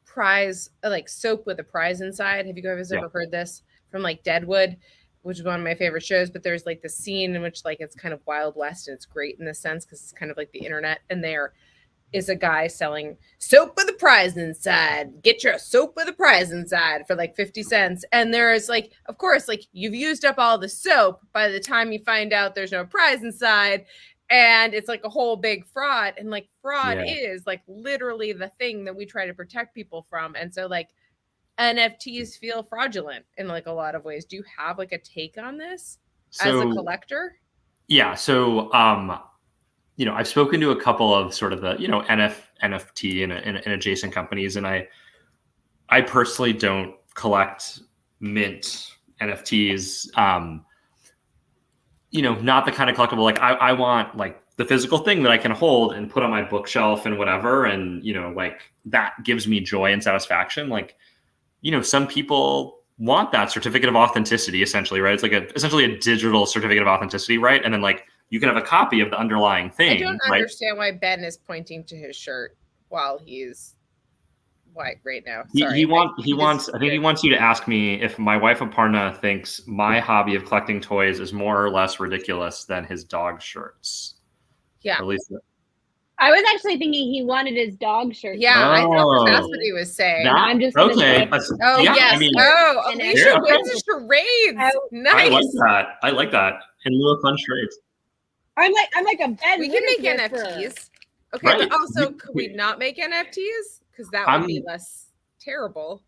prize, like soap with a prize inside. Have you guys ever heard this from like Deadwood, which is one of my favorite shows? But there's like the scene in which like it's kind of Wild West, and it's great in this sense because it's kind of like the internet, and there is a guy selling soap with a prize inside. Get your soap with a prize inside for like 50 cents. And there's like, of course, like you've used up all the soap by the time you find out there's no prize inside. And it's like a whole big fraud. And like fraud is like literally the thing that we try to protect people from. And so like NFTs feel fraudulent in like a lot of ways. Do you have like a take on this as a collector? Yeah. So, I've spoken to a couple of sort of the, NFT and adjacent companies, and I personally don't collect mint NFTs. Not the kind of collectible, like I want like the physical thing that I can hold and put on my bookshelf and whatever. And, like that gives me joy and satisfaction. Like, some people want that certificate of authenticity essentially, right? It's like essentially a digital certificate of authenticity, right? And then like, you can have a copy of the underlying thing. I don't understand why Ben is pointing to his shirt while he's white right now. Sorry. I think he wants you to ask me if my wife Aparna thinks my hobby of collecting toys is more or less ridiculous than his dog shirts. Yeah. At least I was actually thinking he wanted his dog shirt. Yeah, I thought that's what he was saying. I'm just okay. Oh yeah, yes. I mean, Alicia wins the charades. Nice. I like that. In lieu of fun charades. I'm like a Ben. We can make Winter NFTs. Okay, Right. but also, could we not make NFTs? Because that would be less terrible.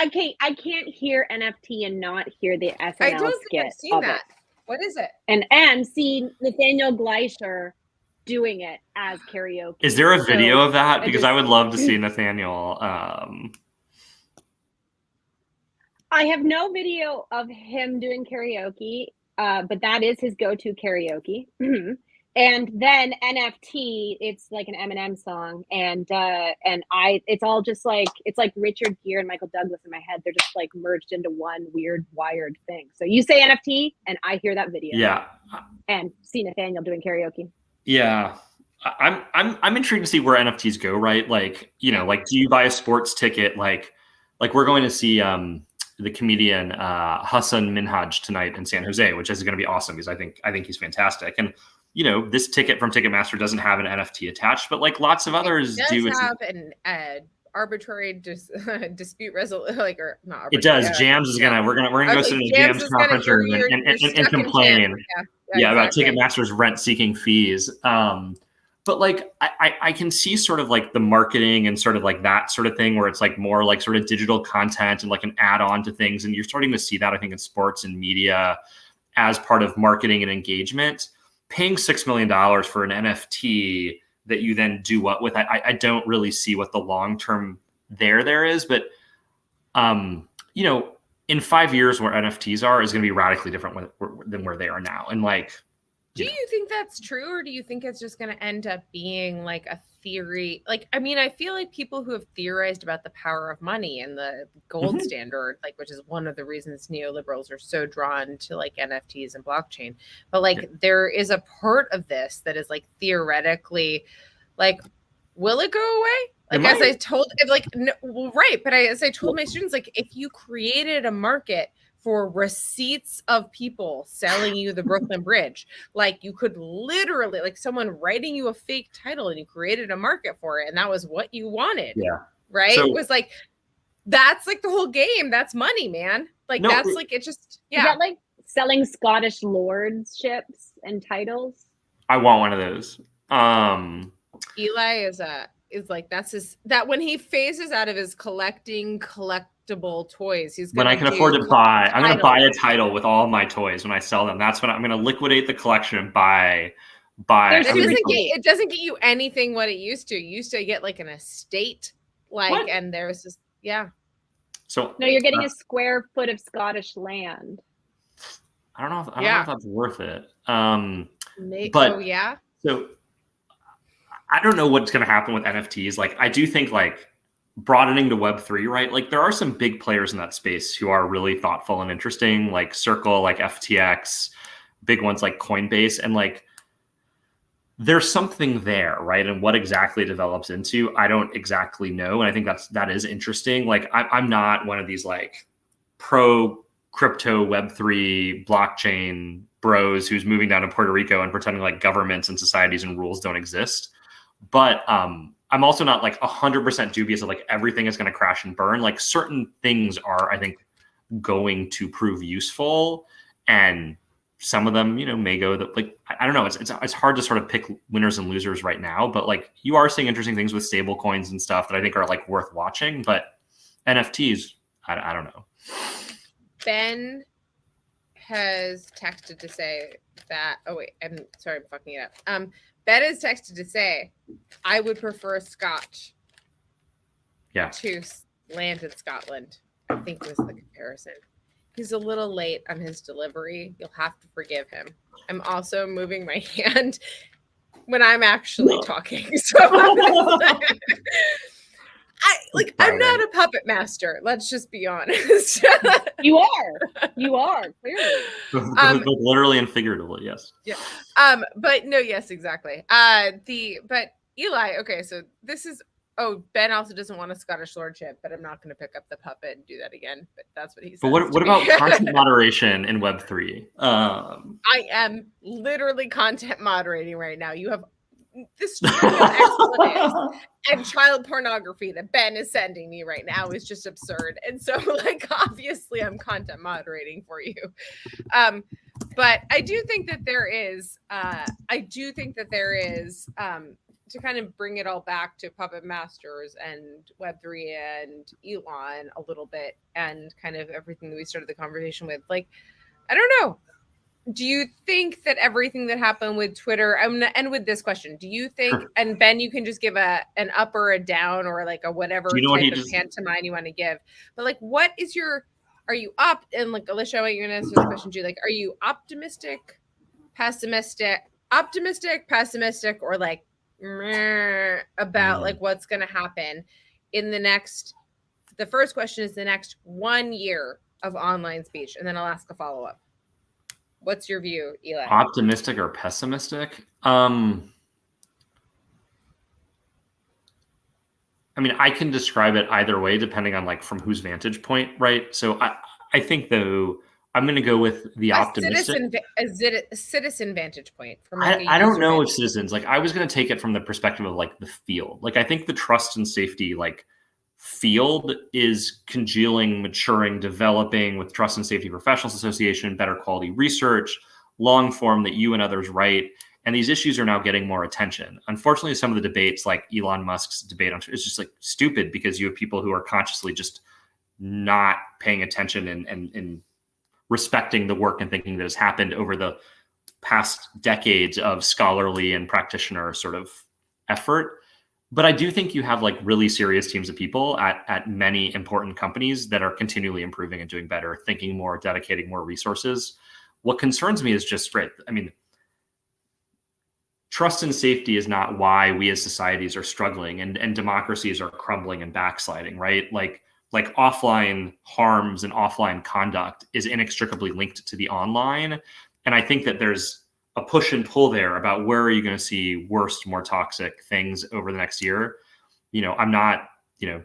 Okay, I can't hear NFT and not hear the SNL I don't skit think I've seen of that. it. What is it? And see Nathaniel Gleischer doing it as karaoke. Is there a video of that? Because I would love to see Mm. Nathaniel. I have no video of him doing karaoke, but that is his go-to karaoke. And then NFT, it's like an Eminem song, and it's all just like, it's like Richard Gere and Michael Douglas in my head. They're just like merged into one weird wired thing. So you say NFT, and I hear that video. Yeah. And see Nathaniel doing karaoke. Yeah. I'm intrigued to see where NFTs go, right? Like, you know, like, do you buy a sports ticket? Like we're going to see the comedian Hassan Minhaj tonight in San Jose, which is going to be awesome because I think he's fantastic. And you know, this ticket from Ticketmaster doesn't have an NFT attached, but like lots of others do. It does have an arbitrary dispute resolution, like, or not. It does. Jams is we're gonna go sit in a Jams conference room and complain. About Ticketmaster's rent-seeking fees. But like I can see sort of like the marketing and sort of like that sort of thing where it's like more like sort of digital content and like an add-on to things, and you're starting to see that I think in sports and media as part of marketing and engagement. Paying $6 million for an NFT that you then do what with, I don't really see what the long-term there is, but you know, in 5 years where NFTs is going to be radically different than where they are now. And like, do you think that's true, or do you think it's just going to end up being like a theory? Like, I mean, I feel like people who have theorized about the power of money and the gold standard, like, which is one of the reasons neoliberals are so drawn to like NFTs and blockchain. But like, there is a part of this that is like theoretically, like, will it go away? Like, as I told, like, no, well, right. But as I told my students, like, if you created a market for receipts of people selling you the Brooklyn Bridge, like, you could literally, like, someone writing you a fake title and you created a market for it, and that was what you wanted. Yeah. Right. So, it was like, that's like the whole game. That's money, man. Like, that's like, it just, Is that like selling Scottish lordships and titles? I want one of those. Eli is like, that's that when he phases out of his collectible toys, he's when I can afford to buy, I'm going to buy a title with all my toys when I sell them. That's when I'm going to liquidate the collection and buy. It doesn't get you anything what it used to. You used to get like an estate, like, what? And there's this, So no, you're getting a square foot of Scottish land. I don't know if that's worth it. So I don't know what's going to happen with NFTs. Like, I do think like broadening to Web3, right? Like, there are some big players in that space who are really thoughtful and interesting, like Circle, like FTX, big ones like Coinbase. And like, there's something there, right? And what exactly it develops into, I don't exactly know. And I think that is interesting. Like, I'm not one of these like pro crypto Web3 blockchain bros who's moving down to Puerto Rico and pretending like governments and societies and rules don't exist. But I'm also not like 100% dubious of like everything is going to crash and burn. Like, certain things are, I think, going to prove useful, and some of them, you know, may go that, like, I don't know. It's hard to sort of pick winners and losers right now, but like, you are seeing interesting things with stable coins and stuff that I think are like worth watching. But NFTs, I don't know. Ben has texted to say that. Oh wait, I'm sorry, I'm fucking it up. Ben has texted to say, I would prefer Scotch. To land in Scotland. I think was the comparison. He's a little late on his delivery. You'll have to forgive him. I'm also moving my hand when I'm actually talking. So I'm not a puppet master. Let's just be honest. You are clearly. Literally and figuratively, yes. Yeah. But no, yes, exactly. But Eli, okay, so this is. Oh, Ben also doesn't want a Scottish lordship, but I'm not going to pick up the puppet and do that again. But that's what he said. But what about content moderation in Web3? I am literally content moderating right now. You have this expletives and child pornography that Ben is sending me right now is just absurd. And so, like, obviously I'm content moderating for you. But I do think that there is, to kind of bring it all back to Puppet Masters and Web3 and Elon a little bit, and kind of everything that we started the conversation with. Like, I don't know. Do you think that everything that happened with Twitter, I'm going to end with this question. Do you think, Sure. and Ben, you can just give an up or a down or like a whatever type of pantomime you want to give, but like, what is are you up? And like, Alicia, I want you to answer this question too. Like, are you optimistic, pessimistic, or like meh, about like what's going to happen in the first question is the next 1 year of online speech. And then I'll ask a follow-up. What's your view, Eli? Optimistic or pessimistic? I mean, I can describe it either way, depending on like from whose vantage point, right? So I think though I'm going to go with the optimistic. A citizen vantage point from. Like I don't know if citizens, like I was going to take it from the perspective of like the field. Like I think the trust and safety like field is congealing, maturing, developing with Trust and Safety Professionals Association, better quality research, long form that you and others write. And these issues are now getting more attention. Unfortunately, some of the debates like Elon Musk's debate on is just like stupid because you have people who are consciously just not paying attention and respecting the work and thinking that has happened over the past decades of scholarly and practitioner sort of effort. But I do think you have like really serious teams of people at many important companies that are continually improving and doing better, thinking more, dedicating more resources. What concerns me is just right. I mean, trust and safety is not why we as societies are struggling and democracies are crumbling and backsliding, right? Like offline harms and offline conduct is inextricably linked to the online. And I think that there's a push and pull there about where are you going to see worse, more toxic things over the next year. You know, I'm not,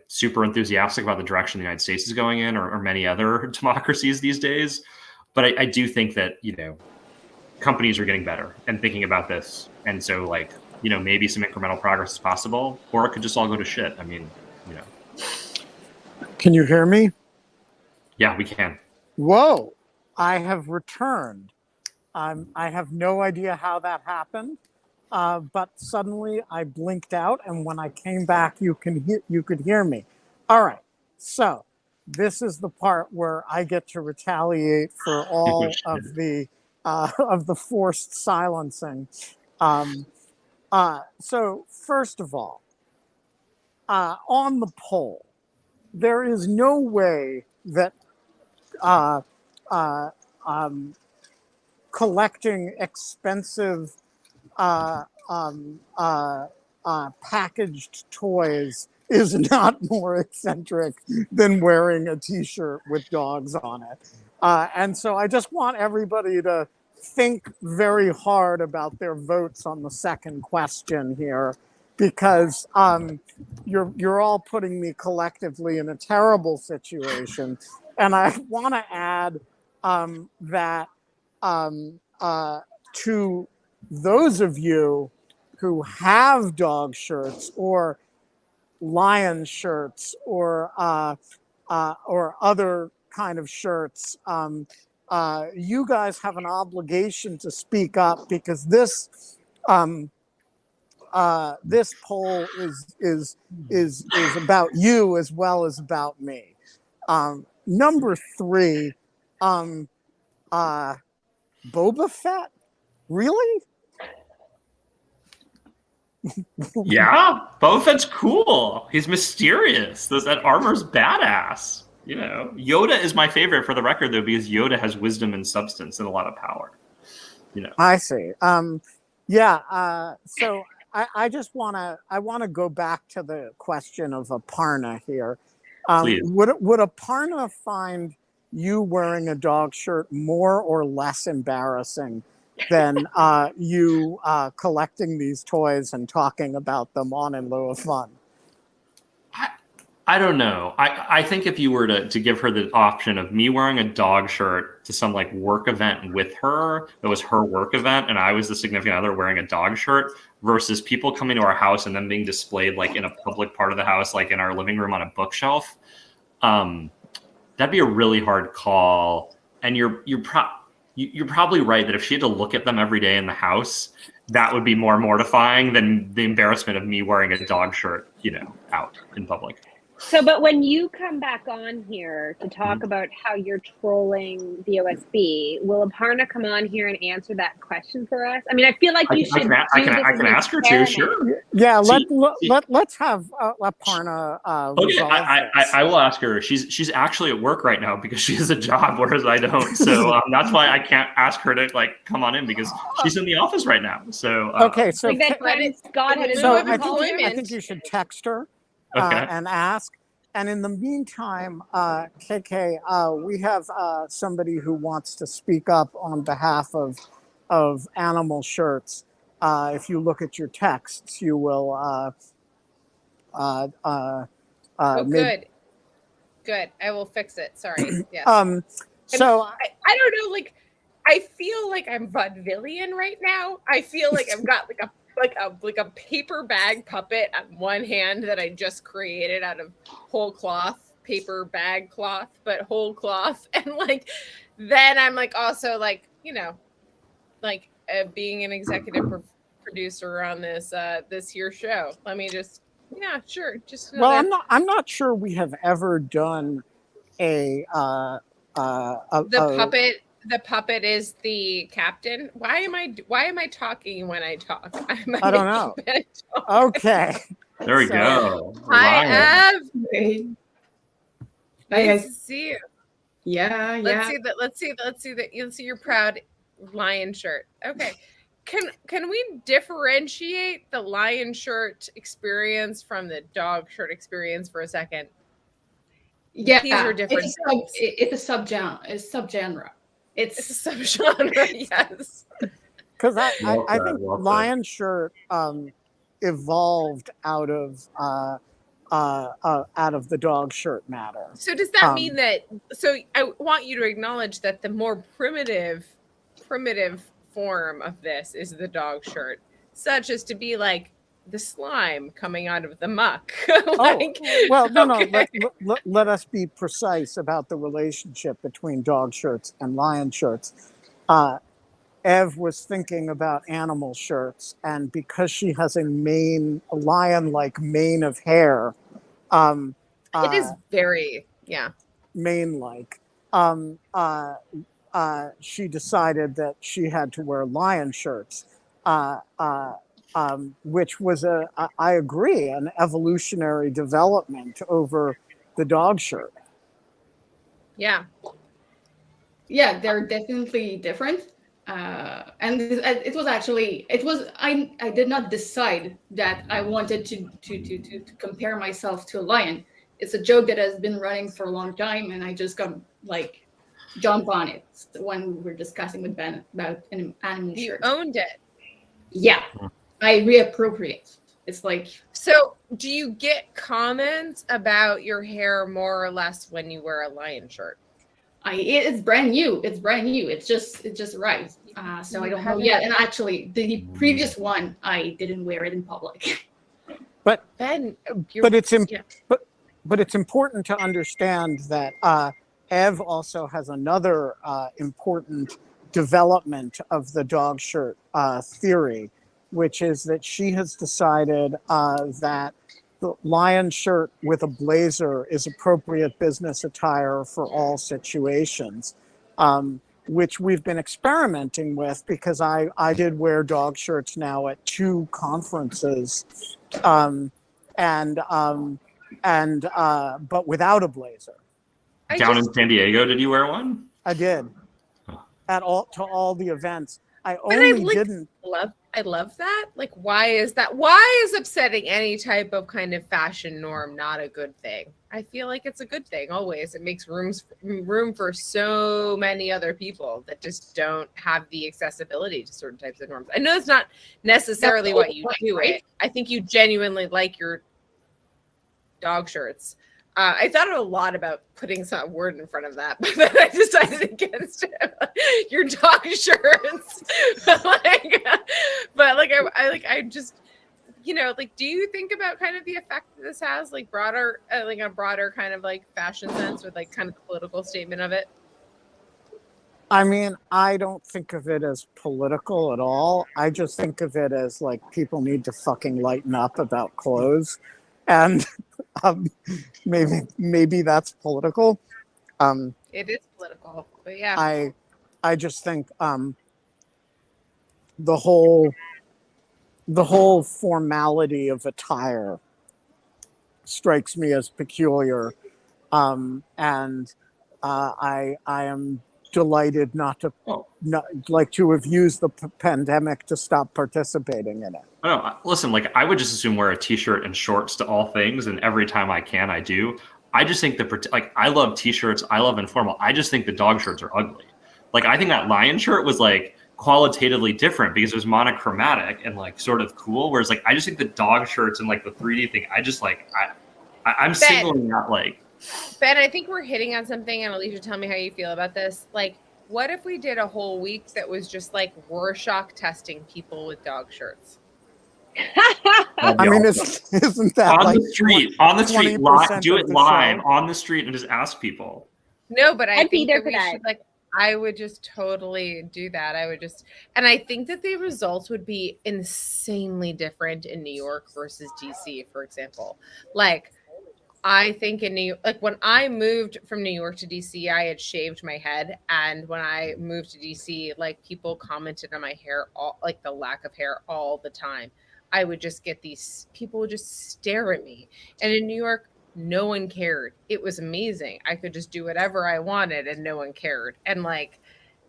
super enthusiastic about the direction the United States is going in or many other democracies these days. But I do think that, companies are getting better and thinking about this. And so like, maybe some incremental progress is possible, or it could just all go to shit. I mean, Can you hear me? Yeah, we can. Whoa, I have returned. I have no idea how that happened, but suddenly I blinked out, and when I came back, you could hear me. All right, so this is the part where I get to retaliate for all of the forced silencing. So first of all, on the poll, there is no way that collecting expensive packaged toys is not more eccentric than wearing a t-shirt with dogs on it. And so I just want everybody to think very hard about their votes on the second question here, because you're all putting me collectively in a terrible situation. And I want to add that to those of you who have dog shirts or lion shirts or other kind of shirts, you guys have an obligation to speak up, because this poll is about you as well as about me. Number 3, Boba Fett? Really? Yeah, Boba Fett's cool. He's mysterious. That armor's badass. Yoda is my favorite, for the record, though, because Yoda has wisdom and substance and a lot of power. I see. So I just want to go back to the question of Aparna here. Would Aparna find you wearing a dog shirt more or less embarrassing than you collecting these toys and talking about them on In Lieu of Fun? I don't know. I think if you were to give her the option of me wearing a dog shirt to some like work event with her, that was her work event, and I was the significant other wearing a dog shirt, versus people coming to our house and then being displayed like in a public part of the house, like in our living room on a bookshelf, that'd be a really hard call. And you're probably right that if she had to look at them every day in the house, that would be more mortifying than the embarrassment of me wearing a dog shirt, out in public. So, but when you come back on here to talk about how you're trolling the OSB, will Aparna come on here and answer that question for us? I mean, I feel like you should. I can ask her to, sure. Yeah, let's have Aparna Okay, resolve this. I will ask her. She's actually at work right now because she has a job, whereas I don't. So that's why I can't ask her to come on in because she's in the office right now. So okay, so like that time Scott had so a I think you should text her and ask. And in the meantime, KK, we have somebody who wants to speak up on behalf of animal shirts. If you look at your texts, you will. Good. I will fix it. Sorry. Yes. So I don't know. Like, I feel like I'm vaudevillian right now. I feel like I've got like a paper bag puppet on one hand that I just created out of whole cloth, paper bag cloth, but whole cloth, and then I'm also being an executive producer on this here show. Let me just sure. Just I'm not sure we have ever done the puppet. The puppet is the captain. Why am I talking when I talk? I don't know. Okay. There we go. Hi, Ev. Hey. Nice to see you. Yeah. Let's see your proud lion shirt. Okay. Can we differentiate the lion shirt experience from the dog shirt experience for a second? Yeah. These are different. It's a subgenre. It's a subgenre, yes. Because I think lion shirt evolved out of the dog shirt matter. So does that mean that? So I want you to acknowledge that the more primitive form of this is the dog shirt, such as to be like the slime coming out of the muck. Let us be precise about the relationship between dog shirts and lion shirts. Ev was thinking about animal shirts, and because she has a lion-like mane of hair, it is very mane-like. She decided that she had to wear lion shirts. Which was I agree, an evolutionary development over the dog shirt. Yeah, they're definitely different. And I did not decide that I wanted to compare myself to a lion. It's a joke that has been running for a long time, and I just got jump on it when we were discussing with Ben about an animal shirt. You owned it. Yeah. I reappropriate. It's so. Do you get comments about your hair more or less when you wear a lion shirt? It's brand new. It's brand new. It just right. So I don't know yet. And actually, the previous one I didn't wear it in public. But Ben, but it's important to understand that Ev also has another important development of the dog shirt theory, which is that she has decided that the lion shirt with a blazer is appropriate business attire for all situations, which we've been experimenting with because I did wear dog shirts now at 2 conferences, but without a blazer. Down in San Diego, did you wear one? I did. To all the events. I didn't. I love that. Why is that? Why is upsetting any type of kind of fashion norm not a good thing? I feel like it's a good thing always. It makes room for so many other people that just don't have the accessibility to certain types of norms. I know it's not necessarily what you do. Right? I think you genuinely like your dog shirts. I thought a lot about putting some word in front of that, but then I decided against it. Your dog shirts, I just, do you think about kind of the effect that this has, a broader kind of fashion sense with kind of the political statement of it? I mean, I don't think of it as political at all. I just think of it as like people need to fucking lighten up about clothes, and um, maybe that's political. Um, It is political, but yeah. I just think the whole the whole formality of attire strikes me as peculiar, and I am delighted Oh, not like to have used the pandemic to stop participating in it. I don't know. Listen, like I would just assume wear a t-shirt and shorts to all things, and every time I can, I do. I just think like I love t-shirts, I love informal. I just think the dog shirts are ugly. Like I think that lion shirt was like qualitatively different because it was monochromatic and like sort of cool. Whereas like I just think the dog shirts and like the 3D thing, I just like I'm singling out like Ben, I think we're hitting on something, and Alicia, tell me how you feel about this. Like, what if we did a whole week that was just like Rorschach testing people with dog shirts? I mean, isn't that on like the street, on the street, 20% do of it the live show? on the street and just ask people. No, but I I'd be think there that for we that. should like. I would just totally do that. I would just, and I think that the results would be insanely different in New York versus DC, for example. Like, I think in New York, like when I moved from New York to DC, I had shaved my head, and when I moved to DC, like people commented on my hair, all like the lack of hair all the time. I would just get these people would just stare at me, and in New York, no one cared. It was amazing. I could just do whatever I wanted, and no one cared. And like,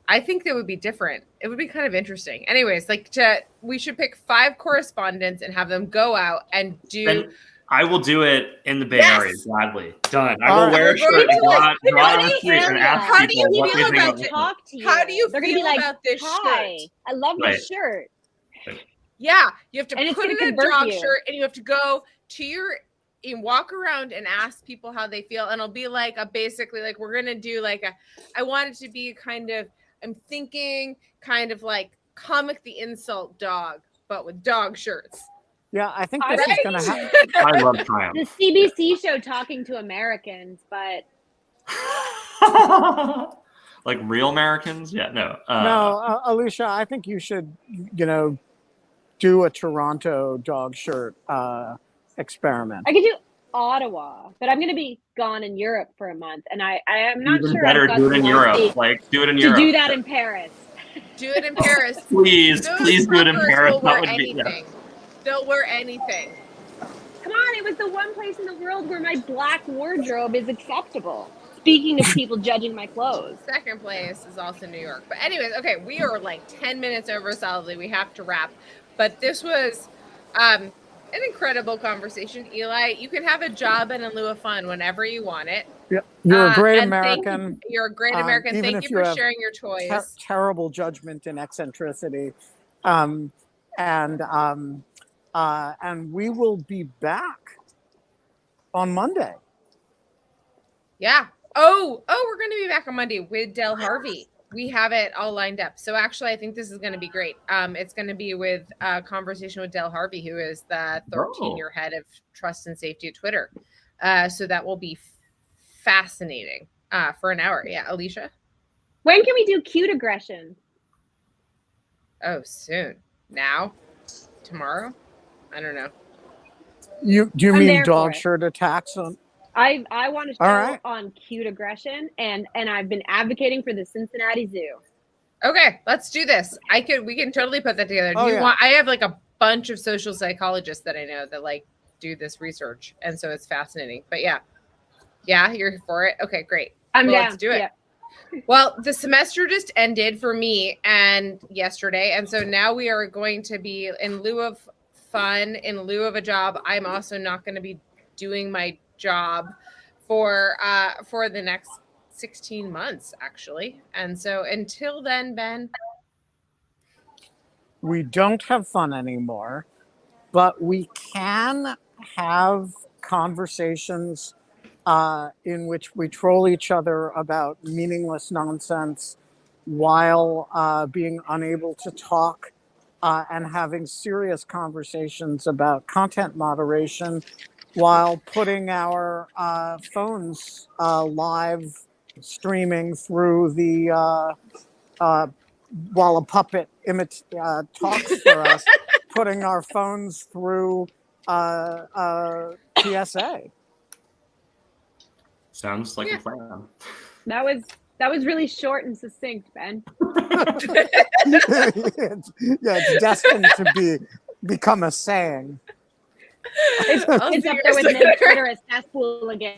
I think that would be different. It would be kind of interesting. Anyways, like we should pick 5 correspondents and have them go out and do. And I will do it in the Bay Yes! Area gladly. Done. I All will right. wear a shirt and go out People on the in the street and area. ask How do you people what feel they think about of it? it. Talk to you. How do you They're gonna feel be like, about this "Hi, shirt? I love Right. your shirt." Yeah, you have to And it's put gonna it in a convert dog you. shirt, and you have to go to you walk around and ask people how they feel, and it'll be like basically like we're gonna do like I want it to be kind of I'm thinking kind of like comic the insult dog, but with dog shirts. Yeah, I think All this is right. going to happen. I love Triumph. The CBC show Talking to Americans, but Like real Americans? Yeah, no. No, Alicia, I think you should, do a Toronto dog shirt experiment. I could do Ottawa, but I'm going to be gone in Europe for a month, and I am not Even sure. better, I've got do it the in Europe. loyalty Like, do it in to Europe. do that in Paris. Do it in Paris. Please, Those please do it in fuckers Paris. will wear That would be, yeah. anything. They'll wear anything. Come on, it was the one place in the world where my black wardrobe is acceptable. Speaking of people judging my clothes. Second place is also New York. But anyways, okay, we are like 10 minutes over solidly. We have to wrap. But this was an incredible conversation. Eli, you can have a job in lieu of fun whenever you want it. Yeah, you're a great and American. You're a great American. even Thank if you you for have sharing your toys. Terrible judgment and eccentricity. And we will be back on Monday. Yeah. Oh, we're going to be back on Monday with Del Harvey. We have it all lined up. So actually, I think this is going to be great. It's going to be with a conversation with Del Harvey, who is the 13-year head of trust and safety at Twitter. So that will be fascinating for an hour. Yeah, Alicia? When can we do cute aggression? Oh, soon. Now? Tomorrow? I don't know. Do you I'm mean there dog for it. shirt attacks? I want to show All right. on cute aggression, and I've been advocating for the Cincinnati Zoo. Okay, let's do this. We can totally put that together. Oh, Do you yeah. want? I have like a bunch of social psychologists that I know that like do this research, and so it's fascinating. But yeah, you're for it. Okay, great. I'm Well, down. let's do it. Yeah. Well, the semester just ended for me and yesterday, and so now we are going to be in lieu of fun, in lieu of a job. I'm also not going to be doing my job for the next 16 months, actually. And so until then, Ben, We don't have fun anymore, but we can have conversations in which we troll each other about meaningless nonsense while being unable to talk and having serious conversations about content moderation while putting our phones live streaming through the while a puppet talks for us, putting our phones through PSA. Sounds like a plan. That was really short and succinct, Ben. It's destined to become a saying. It's up there with making Twitter a cesspool again.